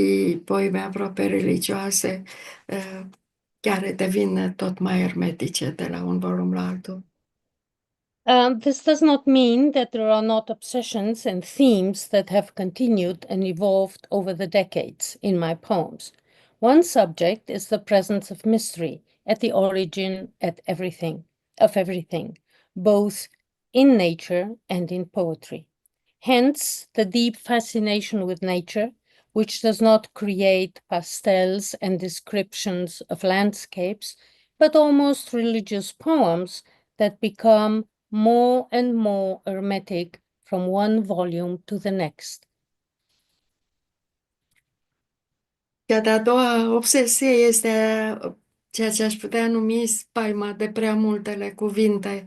poeme aproape religioase, care devin tot mai ermetice de la un volum la altul. This does not mean that there are not obsessions and themes that have continued and evolved over the decades in my poems. One subject is the presence of mystery at the origin of everything, both in nature and in poetry. Hence, the deep fascination with nature, which does not create pastels and descriptions of landscapes, but almost religious poems that become more and more hermetic from one volume to the next. Cea de-a doua obsesie este ceea ce aș putea numi spaima de prea multele cuvinte,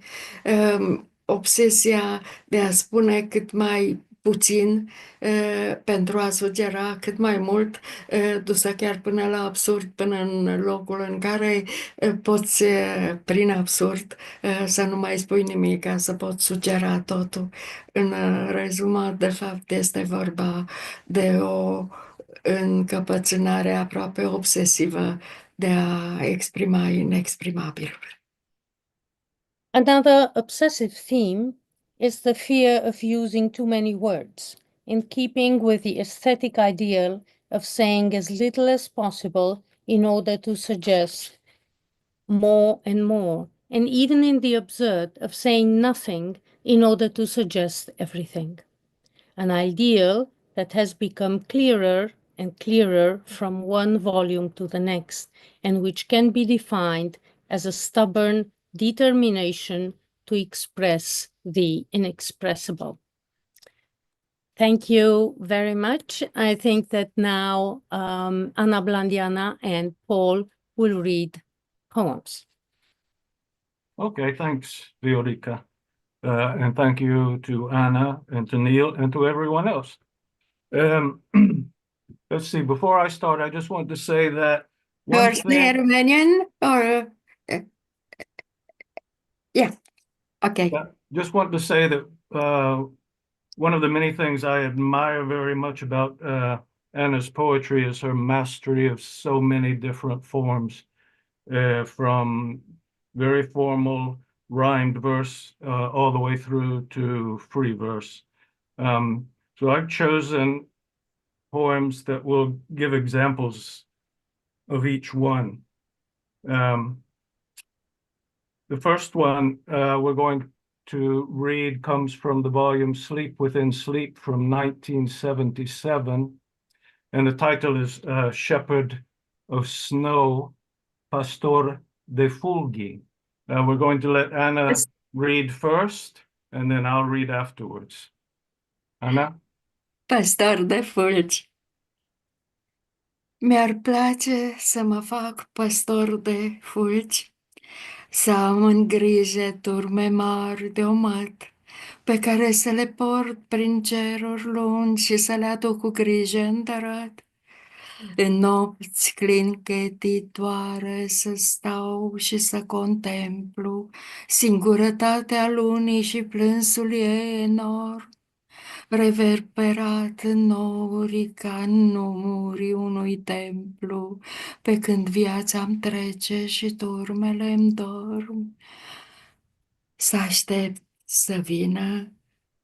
obsesia de a spune cât mai puțin pentru a sugera cât mai mult, dusă chiar până la absurd, până în locul în care poți, prin absurd, să nu mai spui nimic, ca să poți sugera totul. În rezumat, de fapt, este vorba de o încăpățânare aproape obsesivă de a exprima inexprimabilul. Another obsessive theme is the fear of using too many words, in keeping with the aesthetic ideal of saying as little as possible in order to suggest more and more, and even in the absurd of saying nothing in order to suggest everything. An ideal that has become clearer and clearer from one volume to the next, and which can be defined as a stubborn determination to express the inexpressible. Thank you very much. I think that now Ana Blandiana and Paul will read poems. Okay, thanks, Viorica. And thank you to Ana and to Neil and to everyone else. Let's see, before I start, I just want to say that Yours the Romanian or yeah, okay. Just want to say that one of the many things I admire very much about Ana's poetry is her mastery of so many different forms, from very formal rhymed verse all the way through to free verse. So I've chosen poems that will give examples of each one. The first one we're going to read comes from the volume Sleep Within Sleep from 1977, and the title is Shepherd of Snow, Pastor de Fulgi. We're going to let Ana read first, and then I'll read afterwards. Ana? Pastor de fulgi. Mi-ar place să mă fac pastor de fulgi, să am în grijă turme mari de omat, pe care să le port prin ceruri lungi și să le aduc cu grijă în tărat. În nopți clinchetitoare să stau și să contemplu singurătatea lunii și plânsul ei enorm, reverberat în nori ca în numurii unui templu, pe când viața-mi trece și turmele-mi dorm. Să aștept să vină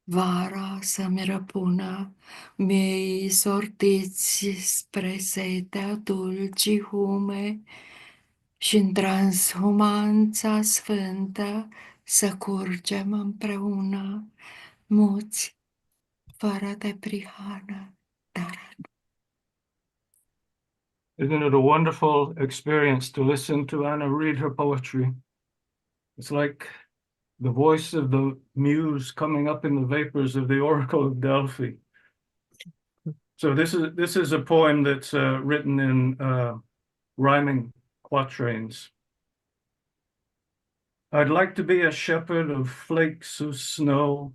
vara să-mi răpună miei sortiți spre setea dulcii hume și în transhumanța sfântă să curgem împreună, muți, fără de prihană, dar Isn't it a wonderful experience to listen to Ana read her poetry? It's like the voice of the muse coming up in the vapors of the Oracle of Delphi. So this is a poem that's written in rhyming quatrains. I'd like to be a shepherd of flakes of snow,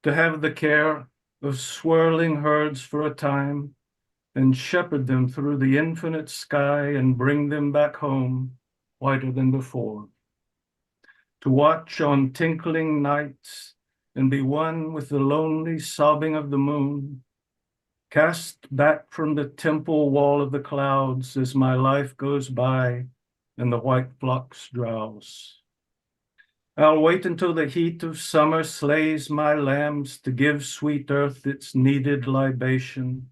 to have the care of swirling herds for a time, and shepherd them through the infinite sky and bring them back home whiter than before. To watch on tinkling nights and be one with the lonely sobbing of the moon, cast back from the temple wall of the clouds as my life goes by and the white flocks drowse. I'll wait until the heat of summer slays my lambs to give sweet earth its needed libation.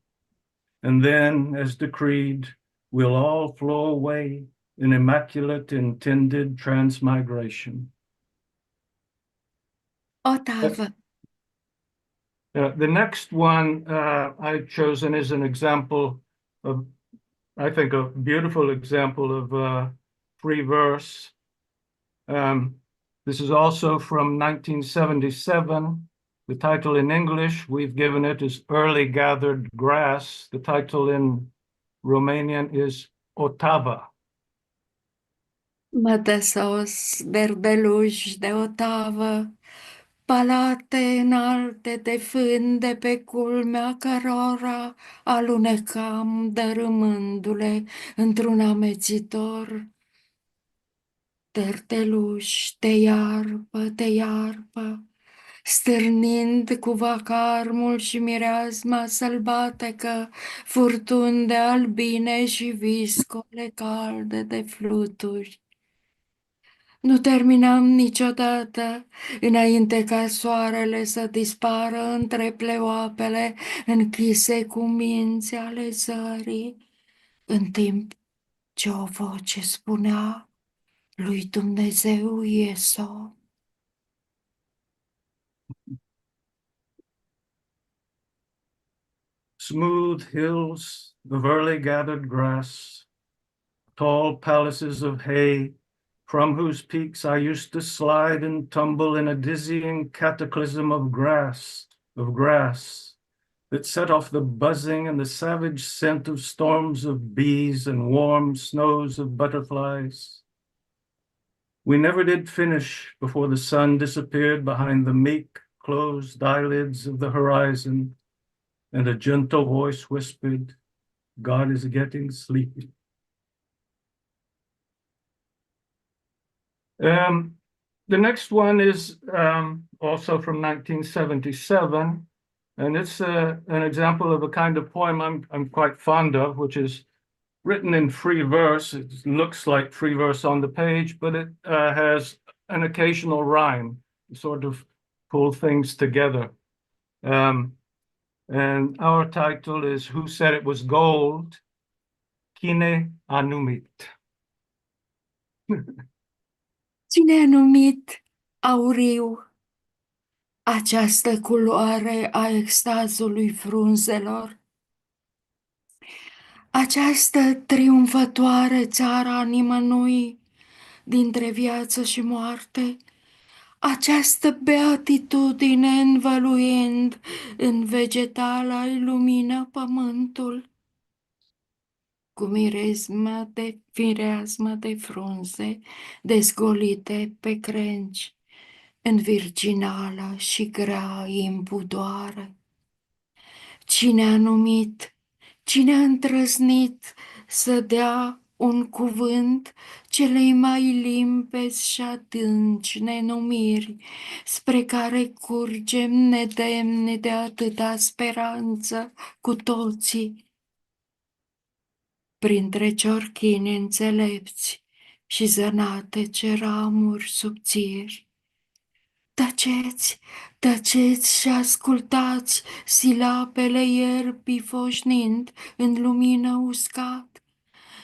And then, as decreed, we'll all flow away in immaculate intended transmigration. Otava. The next one I've chosen is an example of, I think, a beautiful example of free verse. This is also from 1977. The title in English, we've given it is Early Gathered Grass. The title in Romanian is Otava. Mătăsos, berbeluși de otavă, palate înalte de fân de pe culmea cărora alunecam dărâmându-le într-un amețitor. Terteluși te iarpă, stârnind cu vacarmul și mireasma sălbatecă, furtuni de albine și viscole calde de fluturi. Nu terminam niciodată, înainte ca soarele să dispară între pleoapele închise cu minți ale zării, în timp ce o voce spunea lui Dumnezeu Ieso. Smooth hills of early gathered grass, tall palaces of hay, from whose peaks I used to slide and tumble in a dizzying cataclysm of grass, that set off the buzzing and the savage scent of storms of bees and warm snows of butterflies. We never did finish before the sun disappeared behind the meek, closed eyelids of the horizon, and a gentle voice whispered, God is getting sleepy. The next one is also from 1977, and it's an example of a kind of poem I'm quite fond of, which is written in free verse. It looks like free verse on the page, but it has an occasional rhyme, sort of pull things together. And our title is Who Said It Was Gold? Cine a numit? Cine a numit auriu această culoare a extazului frunzelor? Această triumfătoare țara nimănui dintre viață și moarte, această beatitudine învăluind în vegetala lumină pământul, cu mireasmă de frunze dezgolite pe crengi, în virginală și grea impudoare. Cine a numit, cine a îndrăznit să dea un cuvânt celei mai limpezi și adânci nenumiri, spre care curgem nedemni de atâta speranță cu toții, printre ciorchini înțelepți și zănatece ramuri subțiri. Tăceți, tăceți și ascultați silabele ierbii foșnind în lumină uscat.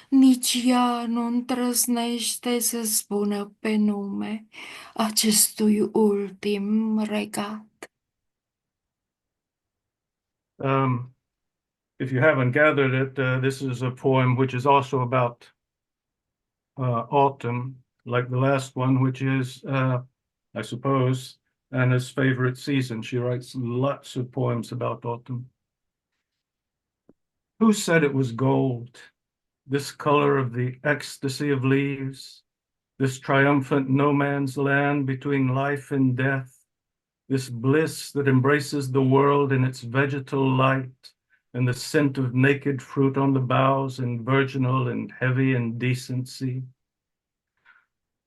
Nici ea nu îndrăznește să spună pe nume acestui ultim regat. If you haven't gathered it, this is a poem which is also about autumn, like the last one, which is I suppose, Anna's favorite season. She writes lots of poems about autumn. Who said it was gold? This color of the ecstasy of leaves, this triumphant no man's land between life and death, this bliss that embraces the world in its vegetal light and the scent of naked fruit on the boughs in virginal and heavy indecency.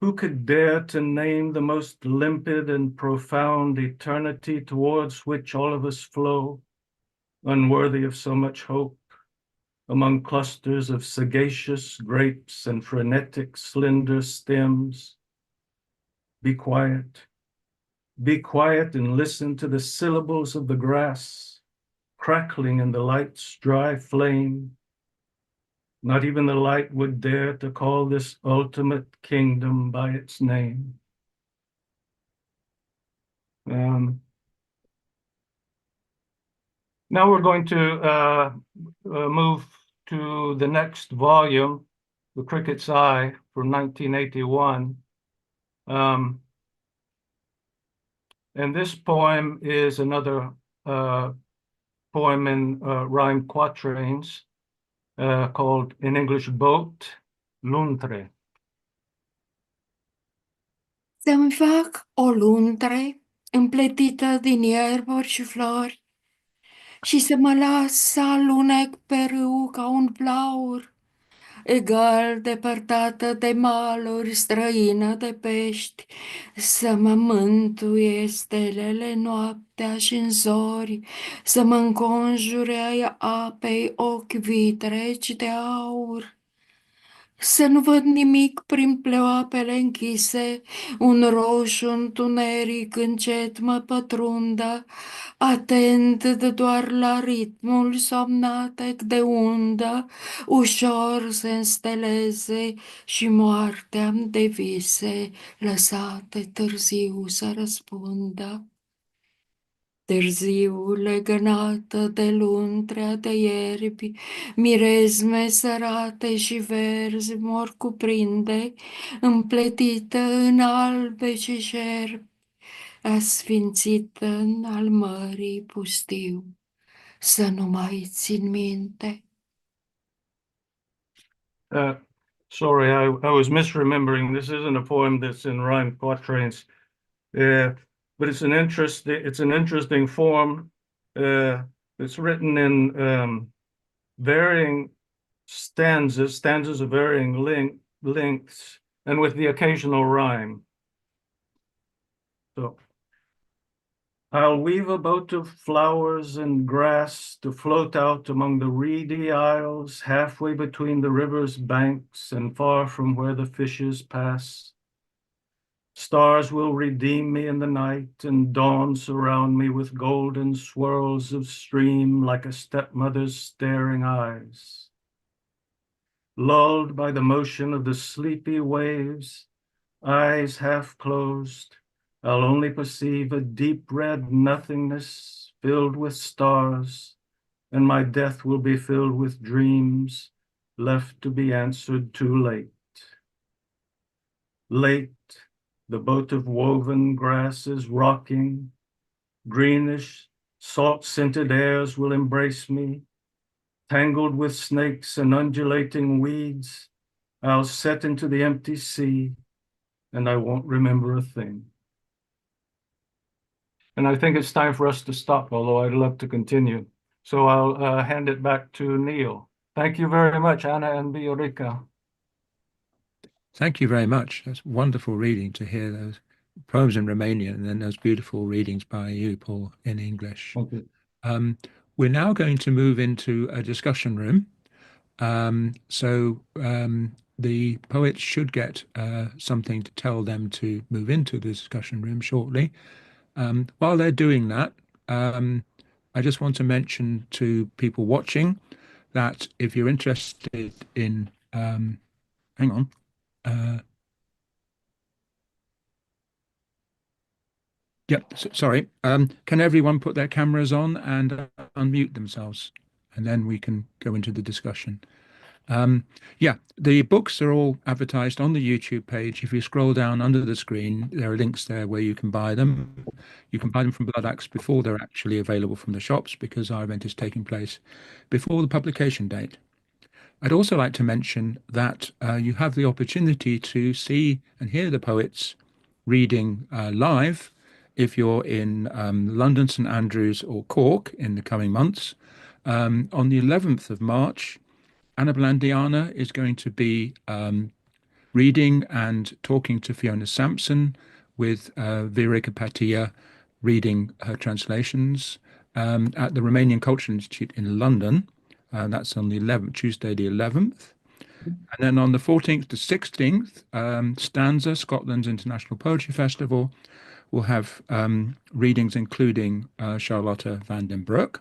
Who could dare to name the most limpid and profound eternity towards which all of us flow, unworthy of so much hope, among clusters of sagacious grapes and frenetic slender stems, Be quiet. Be quiet and listen to the syllables of the grass, crackling in the light's dry flame. Not even the light would dare to call this ultimate kingdom by its name. Now we're going to move to the next volume, The Cricket's Eye, from 1981. And this poem is another poem in rhymed quatrains called, in English, Boat, Luntre. Să-mi fac o luntre împletită din ierburi și flori și să mă las să alunec pe râu ca un plaur, egal depărtată de maluri, străină de pești, să mă mântuie stelele noaptea și în zori, să mă înconjure ai apei ochi vitregi de aur. Să nu văd nimic prin pleoapele închise, un roșu întuneric încet mă pătrundă, atent de doar la ritmul somnatec de undă, ușor se însteleze și moartea-mi de vise, lăsate târziu să răspundă. Târziu, legănată de luntrea de ierbi, mirezme sărate și verzi mor cuprinde, împletită în albe și șerpi, asfințită în al mării pustiu, să nu mai țin minte. Sorry, I was misremembering. This isn't a poem that's in rhymed quatrains. But it's an interesting form. It's written in varying stanzas of varying lengths, and with the occasional rhyme. So, I'll weave a boat of flowers and grass to float out among the reedy isles, halfway between the river's banks and far from where the fishes pass. Stars will redeem me in the night, and dawn surround me with golden swirls of stream like a stepmother's staring eyes. Lulled by the motion of the sleepy waves, eyes half closed, I'll only perceive a deep red nothingness filled with stars, and my death will be filled with dreams left to be answered too late. Late, the boat of woven grass is rocking. Greenish, salt-scented airs will embrace me. Tangled with snakes and undulating weeds, I'll set into the empty sea, and I won't remember a thing. And I think it's time for us to stop, although I'd love to continue. So I'll hand it back to Neil. Thank you very much, Ana and Viorica. Thank you very much. That's wonderful reading to hear those poems in Romanian and then those beautiful readings by you, Paul, in English. Thank you. We're now going to move into a discussion room. The poets should get something to tell them to move into the discussion room shortly. While they're doing that, I just want to mention to people watching that if you're interested in, hang on. Sorry. Can everyone put their cameras on and unmute themselves? And then we can go into the discussion. The books are all advertised on the YouTube page. If you scroll down under the screen, there are links there where you can buy them. You can buy them from Bloodaxe before they're actually available from the shops, because our event is taking place before the publication date. I'd also like to mention that you have the opportunity to see and hear the poets reading live if you're in London, St Andrews or Cork in the coming months. On the 11th of March, Ana Blandiana is going to be reading and talking to Fiona Sampson, with Viorica Patea reading her translations at the Romanian Cultural Institute in London. That's on the 11th, Tuesday the 11th. And then on the 14th to 16th, Stanza, Scotland's International Poetry Festival, will have readings including Charlotte van den Broeck.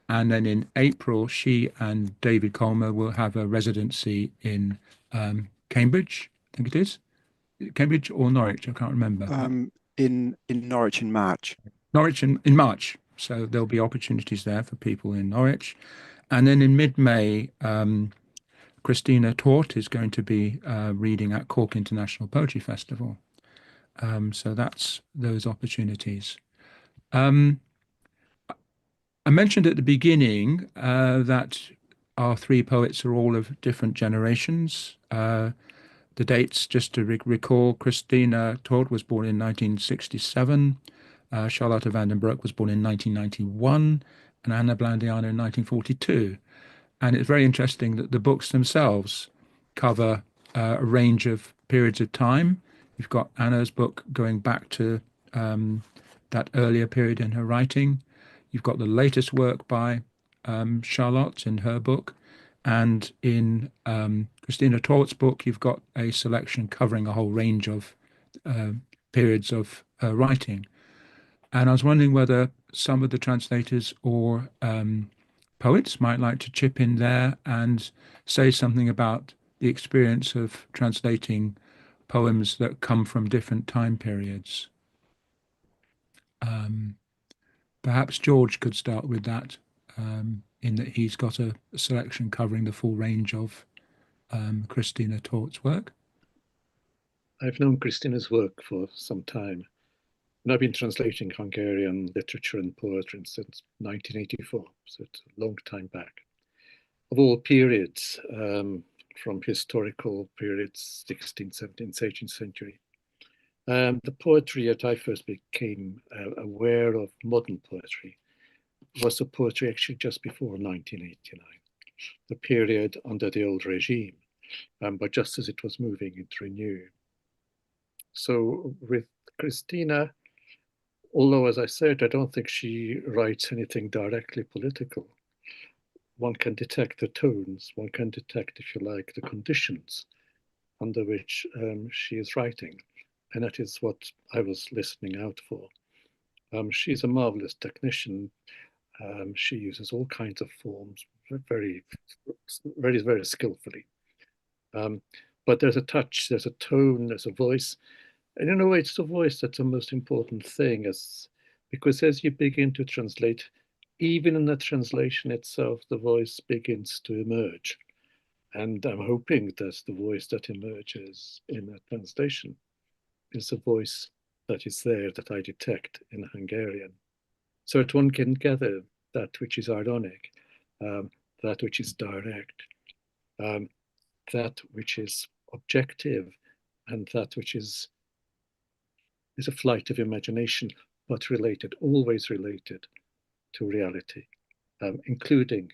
And then in April, she and David Colmer will have a residency in Cambridge, I think it is. Cambridge or Norwich, I can't remember. In Norwich in March. Norwich in March. So there'll be opportunities there for people in Norwich. And then in mid-May, Krisztina Tóth is going to be reading at Cork International Poetry Festival. So that's those opportunities. I mentioned at the beginning that our three poets are all of different generations. The dates, just to recall, Krisztina Tóth was born in 1967, Charlotte van den Broeck was born in 1991, and Ana Blandiana in 1942. And it's very interesting that the books themselves cover a range of periods of time. You've got Anna's book going back to that earlier period in her writing. You've got the latest work by Charlotte in her book. And in Krisztina Tóth's book, you've got a selection covering a whole range of periods of her writing. And I was wondering whether some of the translators or poets might like to chip in there and say something about the experience of translating poems that come from different time periods. Perhaps George could start with that, in that he's got a selection covering the full range of Krisztina Tóth's work. I've known Kristina's work for some time, and I've been translating Hungarian literature and poetry since 1984, so it's a long time back. Of all periods, from historical periods, 16th, 17th, 18th century. The poetry that I first became aware of, modern poetry, was the poetry actually just before 1989, the period under the old regime, but just as it was moving into new. So with Krisztina, although as I said, I don't think she writes anything directly political, one can detect the tones, one can detect, if you like, the conditions under which she is writing. And that is what I was listening out for. She's a marvelous technician. She uses all kinds of forms very, very, very skillfully. But there's a touch, there's a tone, there's a voice. And in a way, it's the voice that's the most important thing, because as you begin to translate, even in the translation itself, the voice begins to emerge. And I'm hoping that the voice that emerges in a translation is a voice that is there, that I detect in Hungarian. So that one can gather that which is ironic, that which is direct, that which is objective, and that which is a flight of imagination, but related, always related to reality, including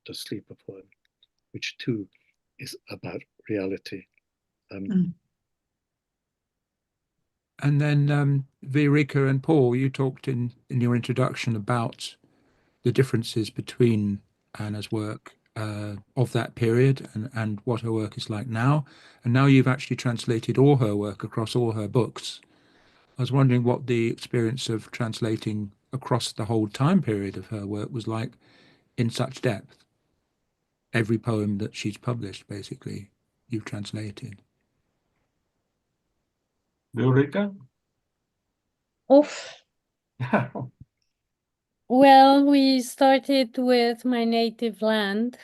the Sleeper poem, which too is about reality. And then Viorica and Paul, you talked in your introduction about the differences between Anna's work of that period and what her work is like now. And now you've actually translated all her work across all her books. I was wondering what the experience of translating across the whole time period of her work was like in such depth. Every poem that she's published, basically, you've translated. Viorica? Oof. Well, we started with My Native Land,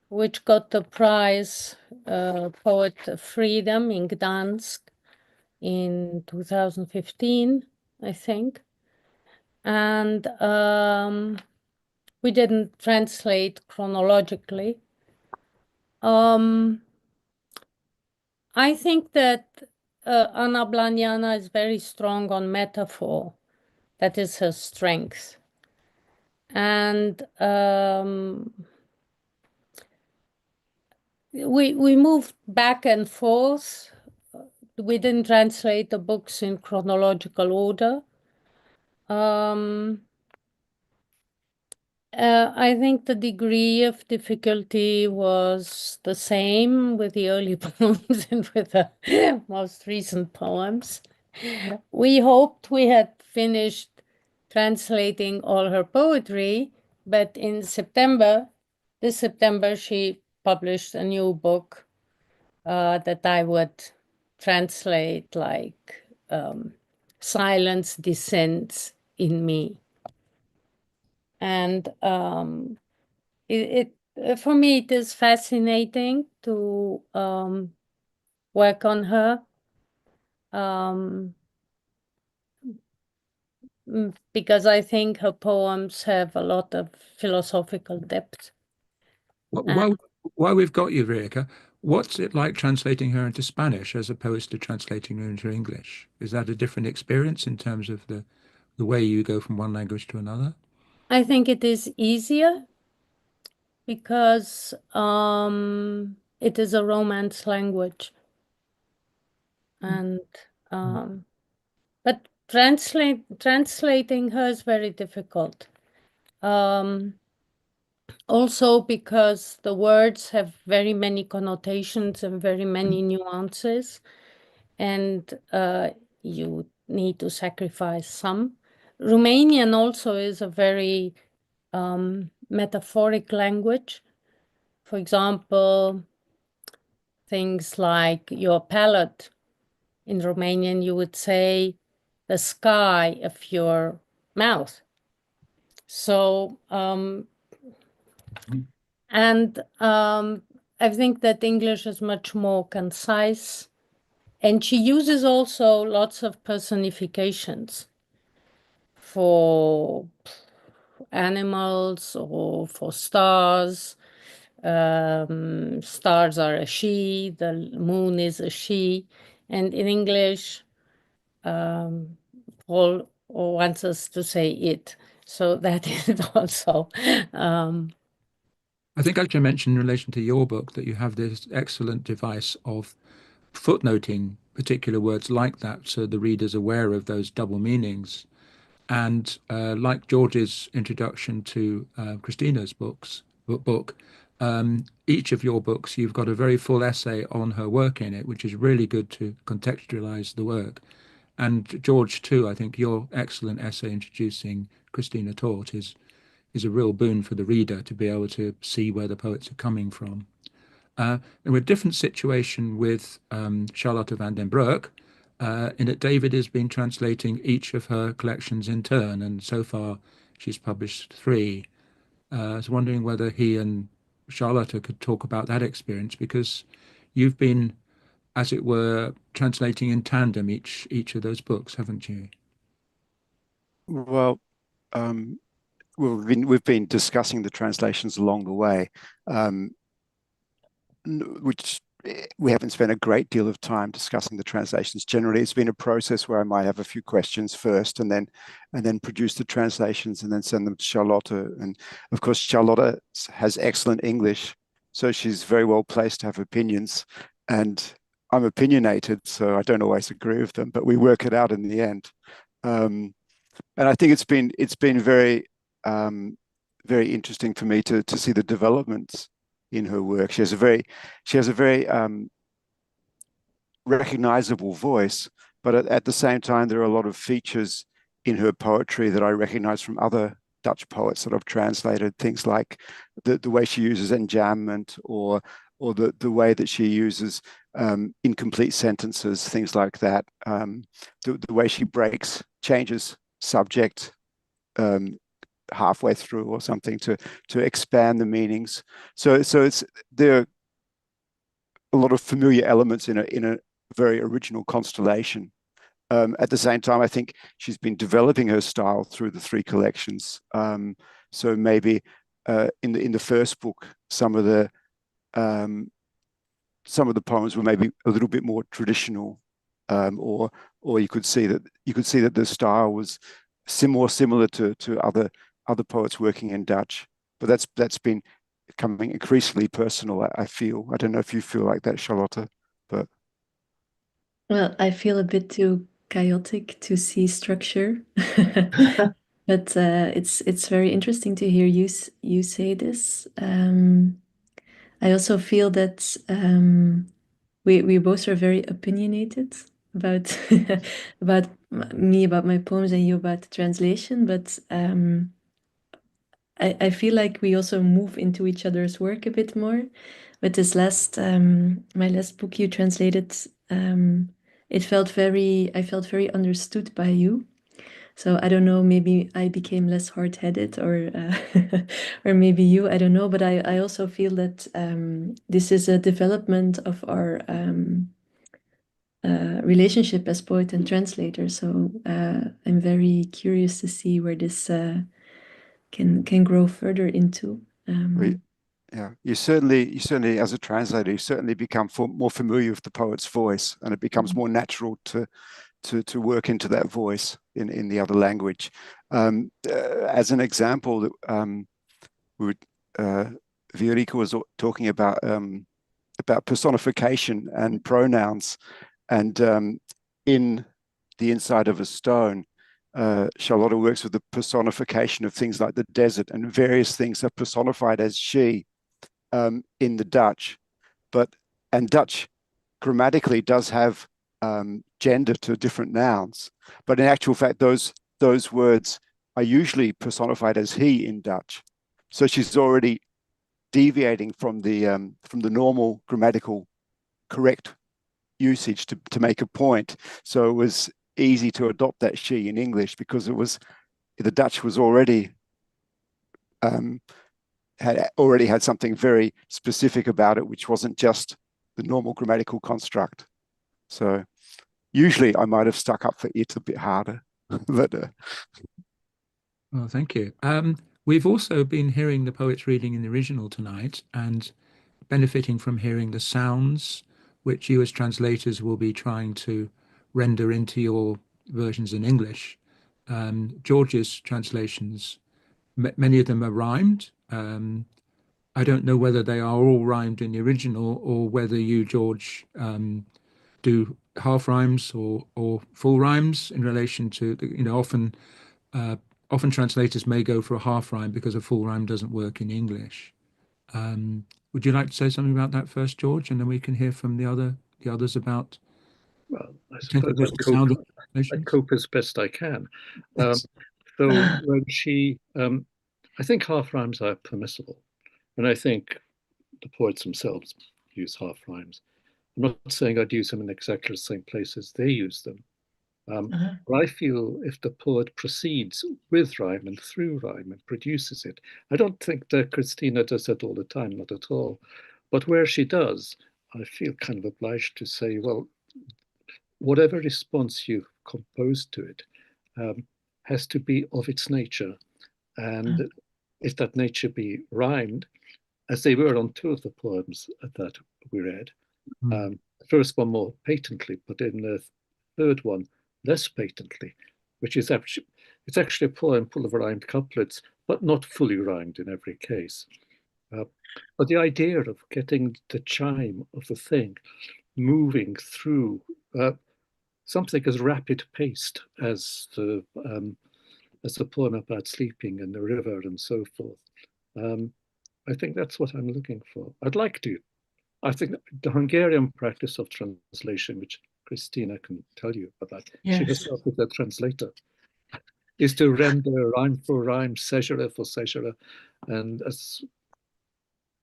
which got the prize Poet of Freedom in Gdansk in 2015, I think. And we didn't translate chronologically. I think that Ana Blandiana is very strong on metaphor. That is her strength. And we moved back and forth. We didn't translate the books in chronological order. I think the degree of difficulty was the same with the early poems and with the most recent poems. We hoped we had finished translating all her poetry, but in this September, she published a new book that I would translate like Silence Descends in Me. And for me, it is fascinating to work on her. Because I think her poems have a lot of philosophical depth. While we've got you, Viorica, what's it like translating her into Spanish as opposed to translating her into English? Is that a different experience in terms of the way you go from one language to another? I think it is easier because it is a Romance language. And but translating her is very difficult. Also because the words have very many connotations and very many nuances, and you need to sacrifice some. Romanian also is a very metaphoric language. For example, things like your palate. In Romanian, you would say the sky of your mouth. So, I think that English is much more concise. And she uses also lots of personifications for animals or for stars. Stars are a she, the moon is a she. And in English, Paul wants us to say it. So that is also. I think I should mention in relation to your book that you have this excellent device of footnoting particular words like that so the reader's aware of those double meanings. And like George's introduction to Kristina's book, each of your books, you've got a very full essay on her work in it, which is really good to contextualize the work. And George, too, I think your excellent essay introducing Krisztina Tóth is a real boon for the reader to be able to see where the poets are coming from. And we're a different situation with Charlotte van den Broeck, in that David has been translating each of her collections in turn, and so far she's published 3. I was wondering whether he and Charlotte could talk about that experience, because you've been, as it were, translating in tandem each of those books, haven't you? Well, we've been discussing the translations along the way, which we haven't spent a great deal of time discussing the translations. Generally, it's been a process where I might have a few questions first, and then produce the translations, and then send them to Charlotte. And of course, Charlotte has excellent English, so she's very well placed to have opinions. And I'm opinionated, so I don't always agree with them, but we work it out in the end. And I think it's been very very interesting for me to see the developments in her work. She has a very recognizable voice, but at the same time, there are a lot of features in her poetry that I recognize from other Dutch poets that I've translated. Things like the way she uses enjambment, or the way that she uses incomplete sentences, things like that. The way she changes subject halfway through or something to expand the meanings. So there are a lot of familiar elements in a very original constellation. At the same time, I think she's been developing her style through the 3 collections. So maybe in the first book, some of the poems were maybe a little bit more traditional, or you could see that the style was more similar to other poets working in Dutch. But that's been becoming increasingly personal, I feel. I don't know if you feel like that, Charlotte, but. Well, I feel a bit too chaotic to see structure. But it's very interesting to hear you say this. I also feel that we both are very opinionated about about me about my poems and you about the translation. But I feel like we also move into each other's work a bit more. With this last my last book you translated, I felt very understood by you. So I don't know, maybe I became less hard-headed or or maybe you, I don't know, but I also feel that this is a development of our relationship as poet and translator. So I'm very curious to see where this can grow further into. Yeah, you certainly, as a translator, you certainly become more familiar with the poet's voice, and it becomes more natural to work into that voice in the other language. As an example, Viorica was talking about personification and pronouns, and in The Inside of a Stone, Charlotte works with the personification of things like the desert, and various things are personified as she in the Dutch, and Dutch grammatically does have gender to different nouns, but in actual fact, those words are usually personified as he in Dutch. So she's already deviating from the normal grammatical correct usage to make a point. So it was easy to adopt that she in English because the Dutch was already had something very specific about it, which wasn't just the normal grammatical construct. So usually I might have stuck up for it a bit harder, but well, thank you. We've also been hearing the poets reading in the original tonight and benefiting from hearing the sounds which you as translators will be trying to render into your versions in English. George's translations, many of them are rhymed. I don't know whether they are all rhymed in the original or whether you, George, do half rhymes or full rhymes in relation to, often translators may go for a half rhyme because a full rhyme doesn't work in English. Would you like to say something about that first, George, and then we can hear from the others about? Well, I suppose I cope as best I can. So when I think half rhymes are permissible, and I think the poets themselves use half rhymes. I'm not saying I'd use them in exactly the same place as they use them. But I feel if the poet proceeds with rhyme and through rhyme and produces it, I don't think that Krisztina does that all the time, not at all. But where she does, I feel kind of obliged to say, well, whatever response you've composed to it has to be of its nature. And if that nature be rhymed, as they were on two of the poems that we read, the first one more patently, but in the third one, less patently, which is actually, it's actually a poem full of rhymed couplets, but not fully rhymed in every case. But the idea of getting the chime of the thing moving through something as rapid-paced as the poem about sleeping in the river and so forth, I think that's what I'm looking for. I'd like to. I think the Hungarian practice of translation, which Krisztina can tell you about, yes. She herself is a translator, is to render rhyme for rhyme, caesura for caesura. And do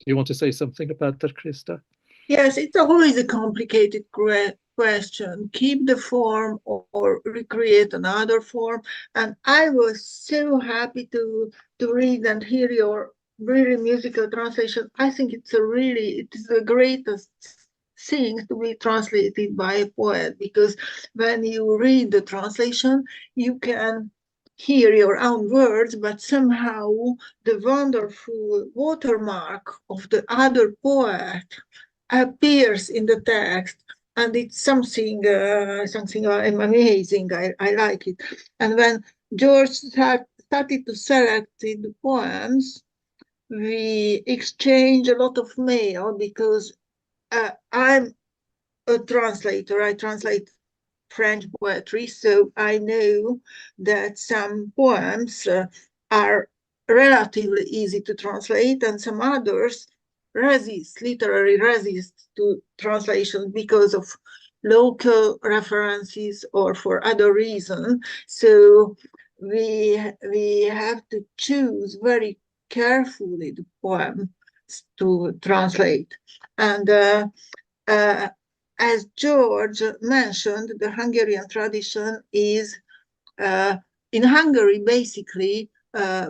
you want to say something about that, Krista? Yes, it's always a complicated question. Keep the form or recreate another form. And I was so happy to read and hear your really musical translation. I think it is the greatest thing to be translated by a poet, because when you read the translation, you can hear your own words, but somehow the wonderful watermark of the other poet appears in the text, and it's something amazing. I like it. And when George started to select the poems, we exchange a lot of mail, because I'm a translator. I translate French poetry, so I know that some poems are relatively easy to translate, and some others literally resist to translation because of local references or for other reasons. So we have to choose very carefully the poem to translate. And as George mentioned, the Hungarian tradition is, in Hungary, basically,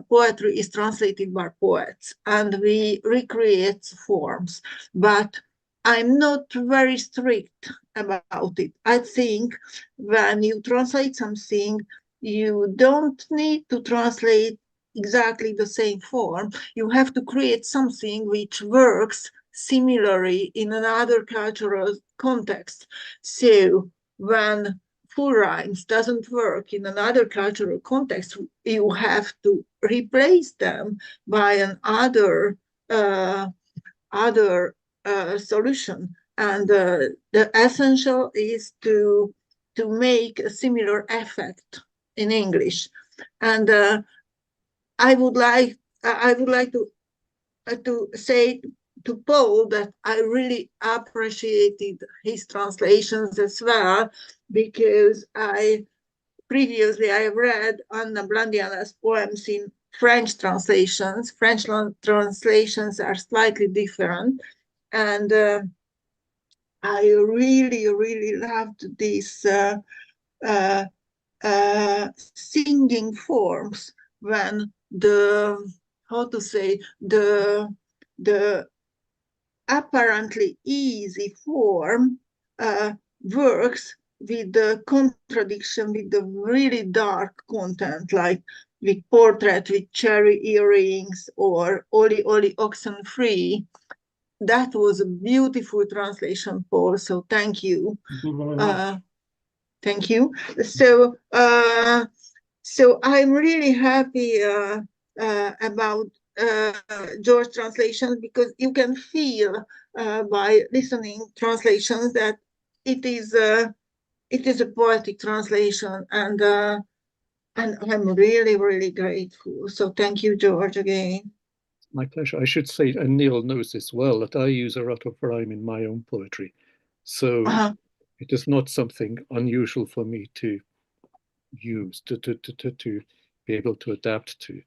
poetry is translated by poets, and we recreate forms. But I'm not very strict about it. I think when you translate something, you don't need to translate exactly the same form. You have to create something which works similarly in another cultural context. So when full rhymes doesn't work in another cultural context, you have to replace them by another solution. And the essential is to make a similar effect in English. And I would like to say to Paul that I really appreciated his translations as well, because previously I read Ana Blandiana's poems in French translations. French translations are slightly different, and I really, really loved these singing forms when the apparently easy form works with the contradiction, with the really dark content, like with Portrait with Cherry Earrings or Oli Oli Oxen Free. That was a beautiful translation, Paul, so thank you. Thank you. So I'm really happy about George translation, because you can feel by listening translations that it is a poetic translation, and I'm really, really grateful. So thank you, George, again. My pleasure. I should say, and Neil knows this well, that I use a lot of rhyme in my own poetry. So it is not something unusual for me to use, to be able to adapt to.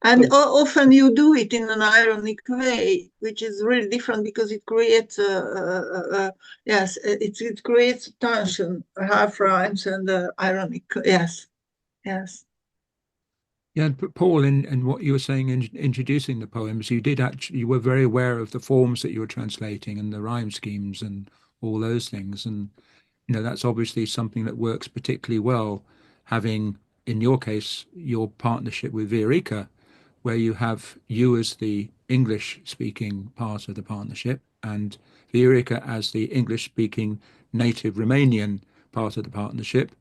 And often you do it in an ironic way, which is really different, because it creates it creates tension, half rhymes and ironic. Yes. Yeah, but Paul, in what you were saying in introducing the poems, you were very aware of the forms that you were translating and the rhyme schemes and all those things. And, that's obviously something that works particularly well, having, in your case, your partnership with Viorica, where you have you as the English-speaking part of the partnership and Viorica as the English-speaking native Romanian part of the partnership.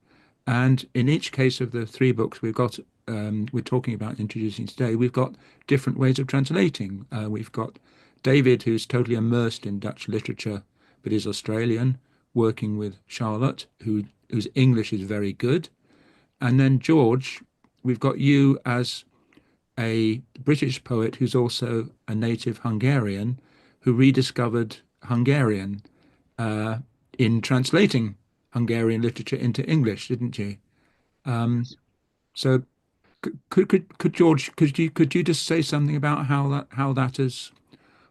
And in each case of the three books we're talking about introducing today, we've got different ways of translating. We've got David, who's totally immersed in Dutch literature, but is Australian, working with Charlotte, whose English is very good. And then George, we've got you as a British poet who's also a native Hungarian, who rediscovered Hungarian in translating Hungarian literature into English, didn't you? So could George, could you just say something about how that has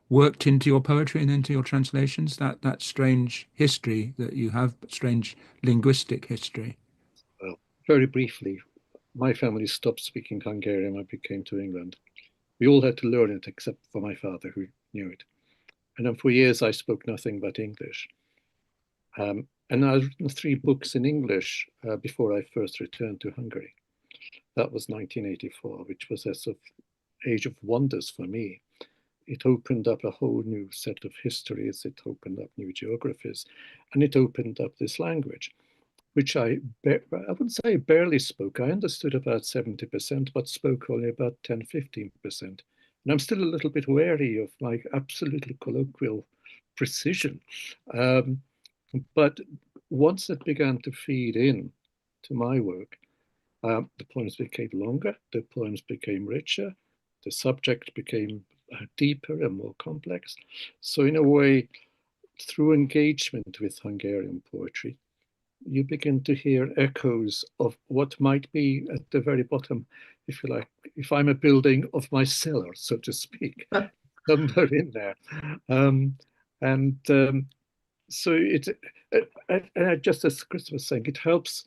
worked into your poetry and into your translations, that strange history that you have, strange linguistic history? Well, very briefly, my family stopped speaking Hungarian when we came to England. We all had to learn it except for my father, who knew it. And then for years I spoke nothing but English. And I've written 3 books in English before I first returned to Hungary. That was 1984, which was a sort of age of wonders for me. It opened up a whole new set of histories, it opened up new geographies, and it opened up this language, which I wouldn't say barely spoke. I understood about 70%, but spoke only about 10, 15%. And I'm still a little bit wary of like absolutely colloquial precision. But once it began to feed in to my work, the poems became longer, the poems became richer, the subject became deeper and more complex. So in a way, through engagement with Hungarian poetry, you begin to hear echoes of what might be at the very bottom, if you like, if I'm a building of my cellar, so to speak, somewhere in there. So just as Chris was saying, it helps.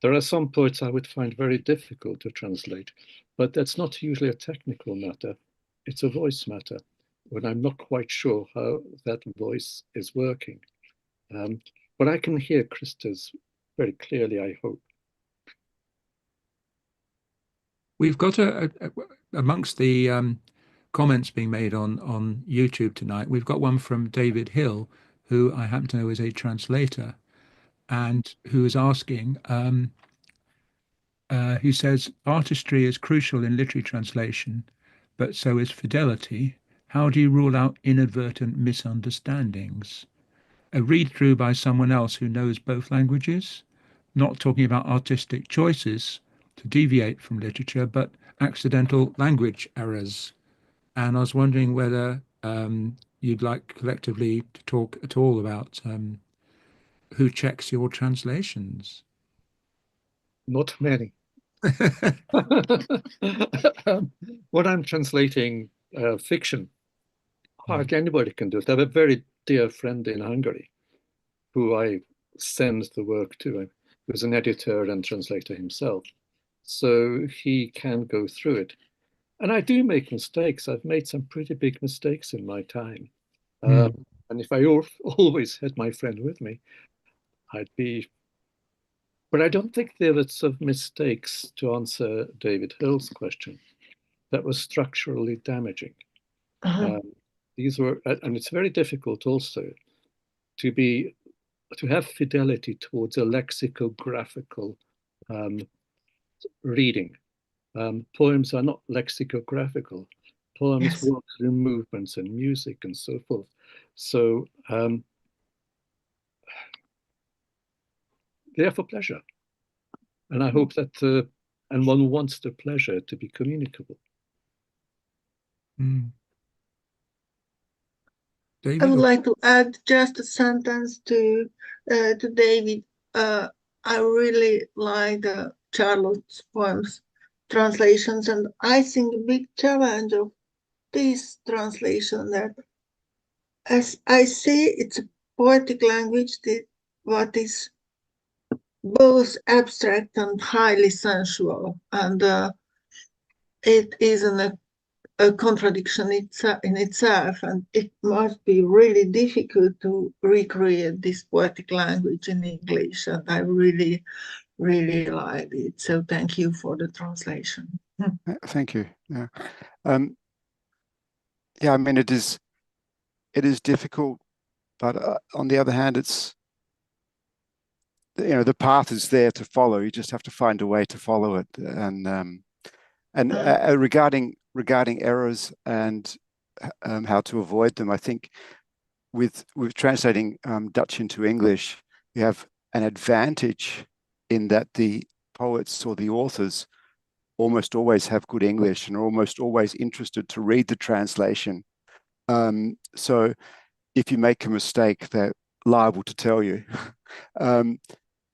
There are some poets I would find very difficult to translate, but that's not usually a technical matter. It's a voice matter when I'm not quite sure how that voice is working. But I can hear Krista's very clearly, I hope. We've got amongst the comments being made on YouTube tonight, we've got one from David Hill, who I happen to know is a translator, and who is asking, who says, artistry is crucial in literary translation, but so is fidelity. How do you rule out inadvertent misunderstandings? A read-through by someone else who knows both languages, not talking about artistic choices to deviate from literature, but accidental language errors. And I was wondering whether you'd like collectively to talk at all about who checks your translations. Not many. When I'm translating fiction, hardly anybody can do it. I have a very dear friend in Hungary who I send the work to, who's an editor and translator himself. So he can go through it. And I do make mistakes. I've made some pretty big mistakes in my time. And if I always had my friend with me, I'd be... But I don't think there were sort of mistakes, to answer David Hill's question, that was structurally damaging. These were, and it's very difficult also to have fidelity towards a lexicographical reading. Poems are not lexicographical. Poems work through movements and music and so forth. So they're for pleasure. And I hope that, and one wants the pleasure to be communicable. I would like to add just a sentence to David. I really like Charlotte's poems translations, and I think the big challenge of this translation that, as I see, it's a poetic language what is both abstract and highly sensual, and it is a contradiction in itself, and it must be really difficult to recreate this poetic language in English, and I really liked it. So thank you for the translation. Thank you. Yeah, I mean, it is difficult, but on the other hand, it's, the path is there to follow. You just have to find a way to follow it. And regarding errors and how to avoid them, I think with translating Dutch into English, you have an advantage in that the poets or the authors almost always have good English and are almost always interested to read the translation. So if you make a mistake, they're liable to tell you.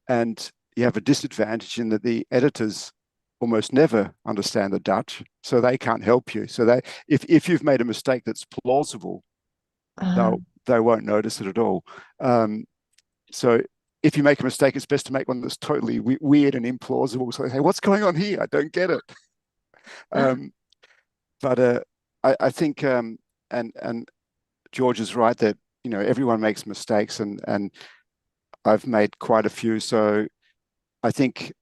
And you have a disadvantage in that the editors almost never understand the Dutch, so they can't help you. So if you've made a mistake that's plausible, they won't notice it at all. So if you make a mistake, it's best to make one that's totally weird and implausible. So, hey, what's going on here? I don't get it. But I think, and George is right that, everyone makes mistakes, and I've made quite a few. So I think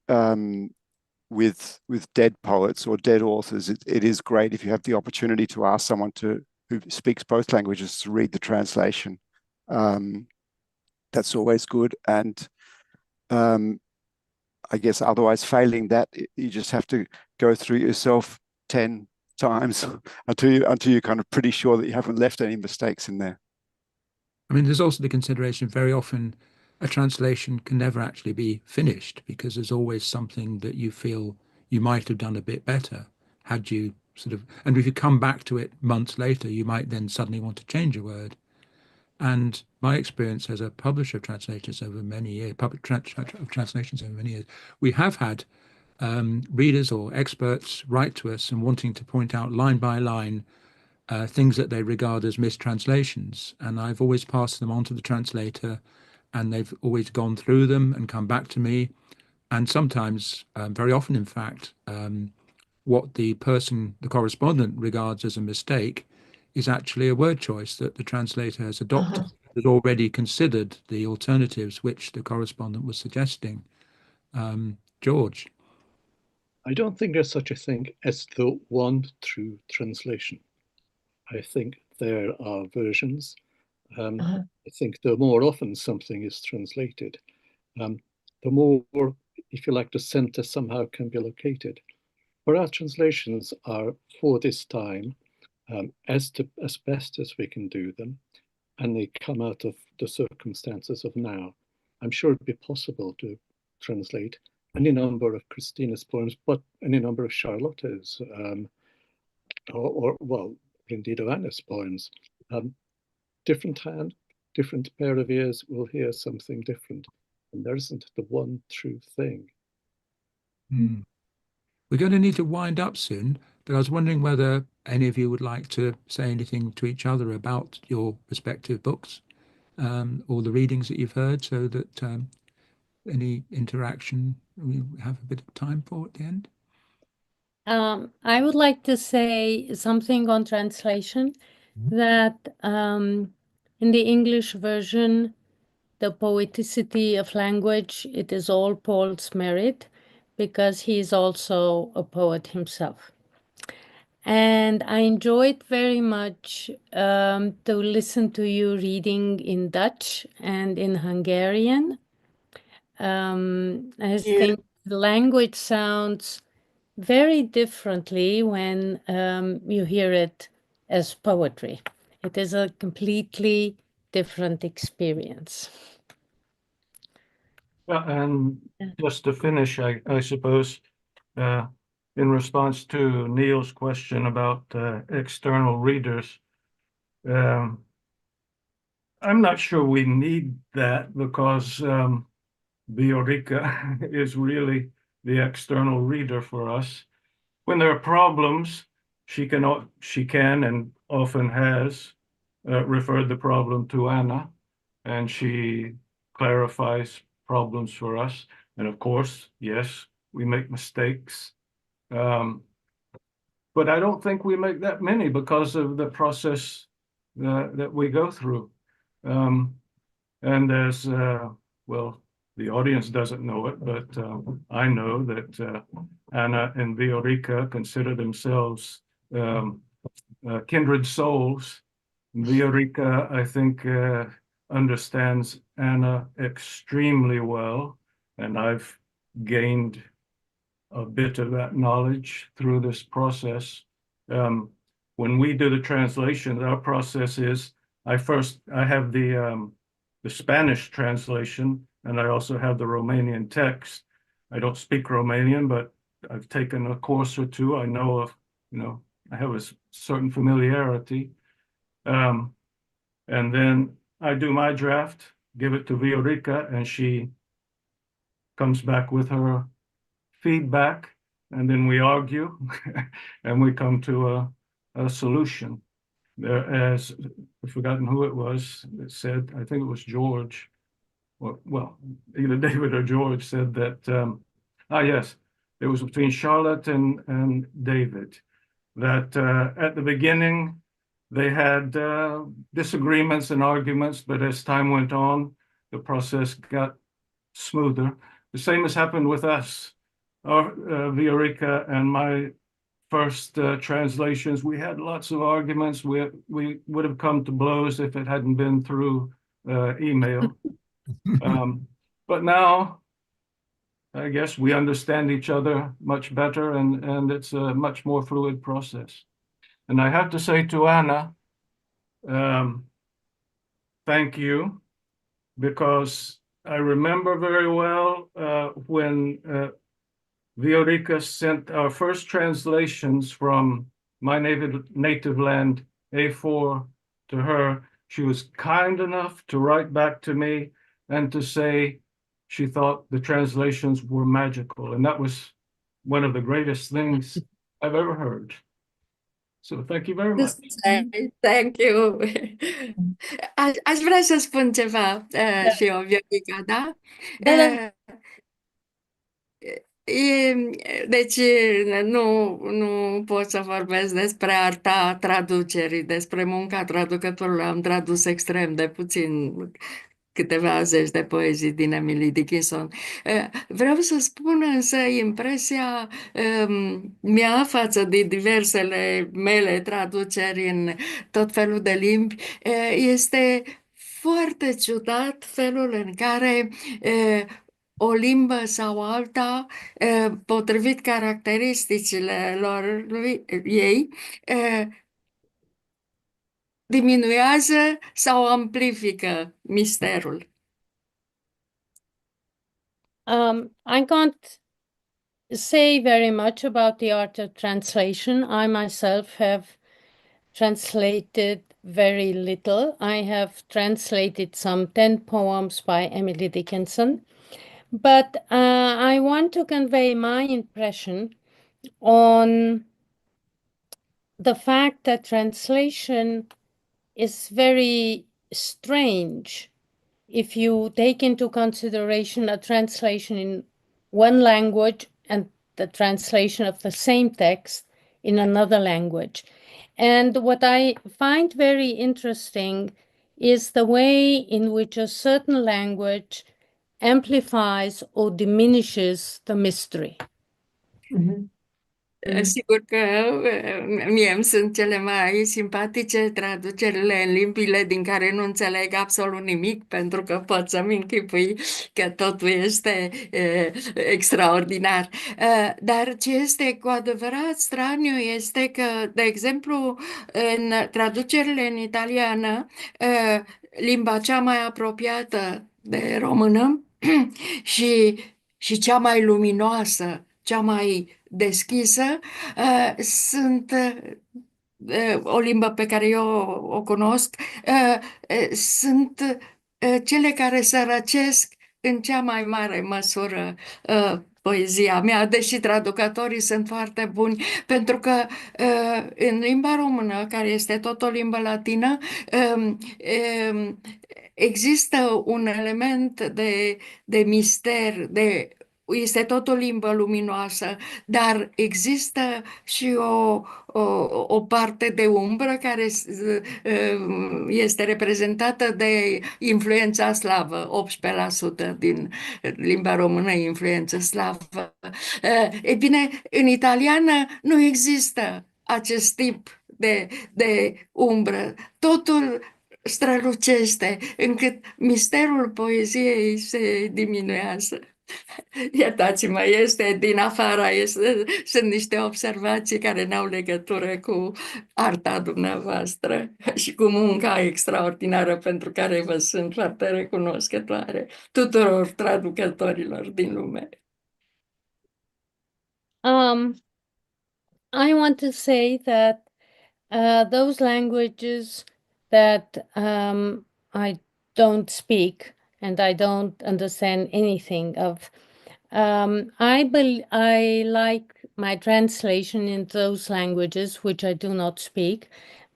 with dead poets or dead authors, it is great if you have the opportunity to ask someone who speaks both languages to read the translation. That's always good. And I guess otherwise, failing that, you just have to go through it yourself 10 times until you're kind of pretty sure that you haven't left any mistakes in there. I mean, there's also the consideration very often a translation can never actually be finished, because there's always something that you feel you might have done a bit better had you sort of, and if you come back to it months later, you might then suddenly want to change a word. And my experience as a publisher of translators over many years, of translations over many years, we have had readers or experts write to us and wanting to point out line by line things that they regard as mistranslations. And I've always passed them on to the translator, and they've always gone through them and come back to me. And sometimes, very often in fact, what the correspondent regards as a mistake is actually a word choice that the translator has adopted, has already considered the alternatives which the correspondent was suggesting. George? I don't think there's such a thing as the one true translation. I think there are versions. I think the more often something is translated, the more, if you like, the center somehow can be located. But our translations are, for this time, as best as we can do them, and they come out of the circumstances of now. I'm sure it'd be possible to translate any number of Kristina's poems, but any number of Charlotte's, or well, indeed of Anna's poems. Different hand, different pair of ears will hear something different, and there isn't the one true thing. We're going to need to wind up soon, but I was wondering whether any of you would like to say anything to each other about your respective books, or the readings that you've heard, so that any interaction we have a bit of time for at the end. I would like to say something on translation, that in the English version, the poeticity of language, it is all Paul's merit, because he is also a poet himself. And I enjoyed very much to listen to you reading in Dutch and in Hungarian. I think the language sounds very differently when you hear it as poetry. It is a completely different experience. And just to finish, I suppose, in response to Neil's question about external readers, I'm not sure we need that, because Viorica is really the external reader for us. When there are problems, she can and often has referred the problem to Anna, and she clarifies problems for us. And of course, yes, we make mistakes. But I don't think we make that many because of the process that we go through. And there's, well, the audience doesn't know it, but I know that Anna and Viorica consider themselves kindred souls. Viorica, I think, understands Anna extremely well, and I've gained a bit of that knowledge through this process. When we do the translation, our process is, I have the Spanish translation, and I also have the Romanian text. I don't speak Romanian, but I've taken a course or two. I know of, I have a certain familiarity. And then I do my draft, give it to Viorica, and she comes back with her feedback, and then we argue and we come to a solution. As I've forgotten who it was that said, I think it was George, well, either David or George said that, yes, it was between Charlotte and David, that at the beginning they had disagreements and arguments, but as time went on, the process got smoother. The same has happened with us. Viorica and my first translations, we had lots of arguments. We would have come to blows if it hadn't been through email. But now, I guess we understand each other much better, and it's a much more fluid process. And I have to say to Anna, thank you, because I remember very well when Viorica sent our first translations from my native land, A4, to her. She was kind enough to write back to me and to say she thought the translations were magical. And that was one of the greatest things I've ever heard. So thank you very much. Thank you. Aș vrea să spun ceva și eu, Viorica, da? Deci nu pot să vorbesc despre arta traducerii, despre munca traducătorului. Am tradus extrem de puțin, câteva zeci de poezii din Emily Dickinson. Vreau să spun însă impresia mea față de diversele mele traduceri în tot felul de limbi. Este foarte ciudat felul în care o limbă sau alta, potrivit caracteristicile ei, diminuează sau amplifică misterul. I can't say very much about the art of translation. I myself have translated very little. I have translated some 10 poems by Emily Dickinson. But I want to convey my impression on the fact that translation is very strange if you take into consideration a translation in one language and the translation of the same text in another language. And what I find very interesting is the way in which a certain language amplifies or diminishes the mystery. Sigur că mie îmi sunt cele mai simpatice traducerile în limbile din care nu înțeleg absolut nimic, pentru că pot să-mi închipui că totul este extraordinar. Dar ce este cu adevărat straniu este că, de exemplu, în traducerile în italiană, limba cea mai apropiată de română și cea mai luminoasă, cea mai deschisă, sunt o limbă pe care eu o cunosc, sunt cele care sărăcesc în cea mai mare măsură poezia mea, deși traducătorii sunt foarte buni, pentru că în limba română, care este tot o limbă latină, există un element de mister, este tot o limbă luminoasă, dar există și o parte de umbră care este reprezentată de influența slavă, 18% din limba română e influență slavă. E bine, în italiană nu există acest tip de umbră. Totul strălucește, încât misterul poeziei se diminuează. Iertați-mă, este din afara, sunt niște observații care n-au legătură cu arta dumneavoastră și cu munca extraordinară pentru care vă sunt foarte recunoscătoare tuturor traducătorilor din lume. I want to say that those languages that I don't speak and I don't understand anything of, I like my translation in those languages which I do not speak,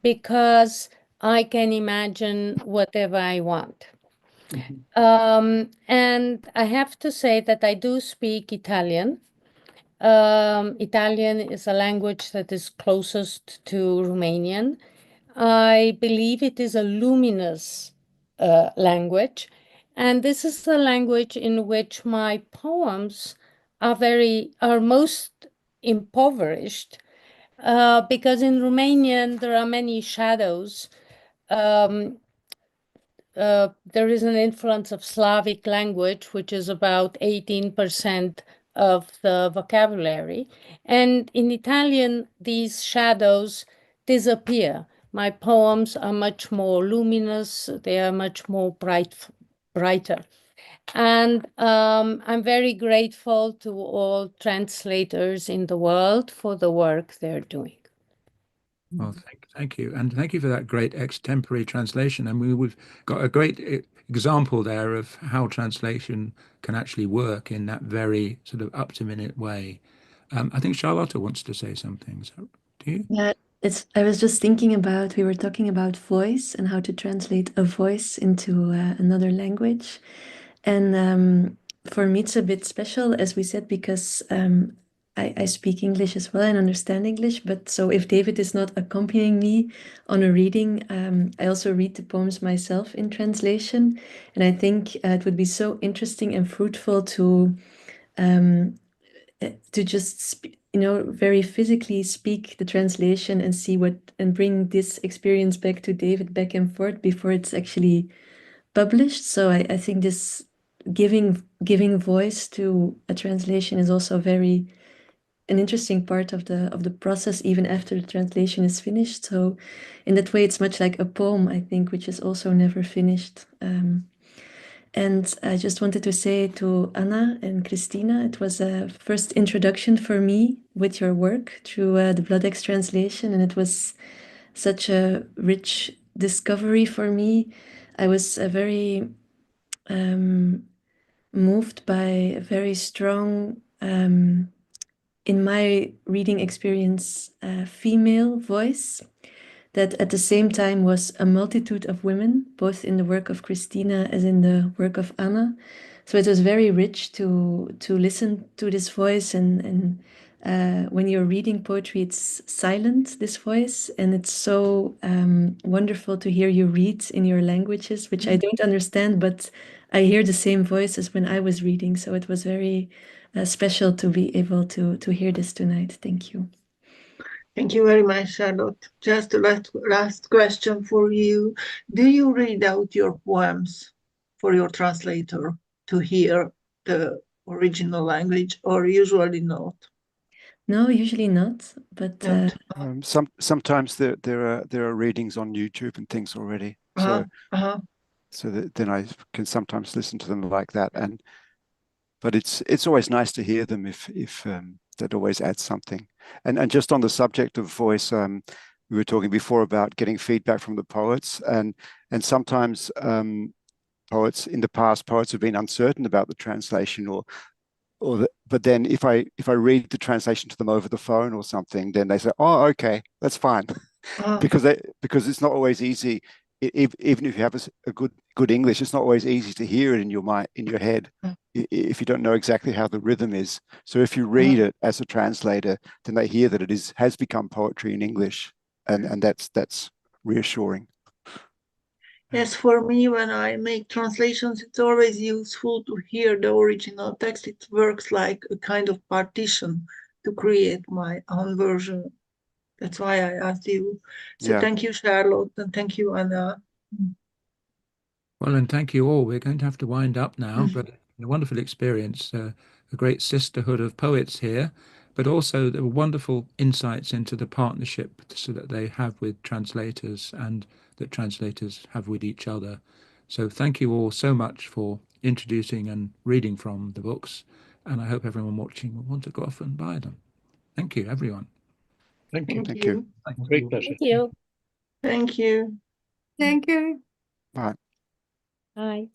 because I can imagine whatever I want. And I have to say that I do speak Italian. Italian is a language that is closest to Romanian. I believe it is a luminous language, and this is the language in which my poems are most impoverished, because in Romanian there are many shadows. There is an influence of Slavic language, which is about 18% of the vocabulary. And in Italian, these shadows disappear. My poems are much more luminous, they are much more brighter. And I'm very grateful to all translators in the world for the work they're doing. Well, thank you. And thank you for that great extempore translation. And we've got a great example there of how translation can actually work in that very sort of up-to-minute way. I think Charlotte wants to say something. So, do you? Yeah, I was just thinking about, we were talking about voice and how to translate a voice into another language. And for me, it's a bit special, as we said, because I speak English as well and understand English. But so if David is not accompanying me on a reading, I also read the poems myself in translation. And I think it would be so interesting and fruitful to just, very physically speak the translation and see and bring this experience back to David back and forth before it's actually published. So I think this giving voice to a translation is also an interesting part of the process, even after the translation is finished. So in that way, it's much like a poem, I think, which is also never finished. And I just wanted to say to Ana and Krisztina, it was a first introduction for me with your work through the Bloodaxe translation, and it was such a rich discovery for me. I was very moved by a very strong, in my reading experience, female voice that at the same time was a multitude of women, both in the work of Krisztina as in the work of Ana. So it was very rich to listen to this voice, and when you're reading poetry, it's silent, this voice, and it's so wonderful to hear you read in your languages, which I don't understand, but I hear the same voice as when I was reading. So it was very special to be able to hear this tonight. Thank you. Thank you very much, Charlotte. Just a last question for you. Do you read out your poems for your translator to hear the original language, or usually not? No, usually not. But sometimes there are readings on YouTube and things already. So then I can sometimes listen to them like that. But it's always nice to hear them if that always adds something. And just on the subject of voice, we were talking before about getting feedback from the poets, and sometimes poets in the past, poets have been uncertain about the translation, but then if I read the translation to them over the phone or something, then they say, "Oh, okay, that's fine," because it's not always easy. Even if you have a good English, it's not always easy to hear it in your head if you don't know exactly how the rhythm is. So if you read it as a translator, then they hear that it has become poetry in English, and that's reassuring. Yes, for me, when I make translations, it's always useful to hear the original text. It works like a kind of partition to create my own version. That's why I asked you. So Thank you, Charlotte, and thank you, Ana. Well, and thank you all. We're going to have to wind up now, but a wonderful experience, a great sisterhood of poets here, but also the wonderful insights into the partnership so that they have with translators and that translators have with each other. So thank you all so much for introducing and reading from the books, and I hope everyone watching will want to go off and buy them. Thank you, everyone. Thank you. Thank you. Great pleasure. Thank you. Thank you. Thank you. Bye. Bye.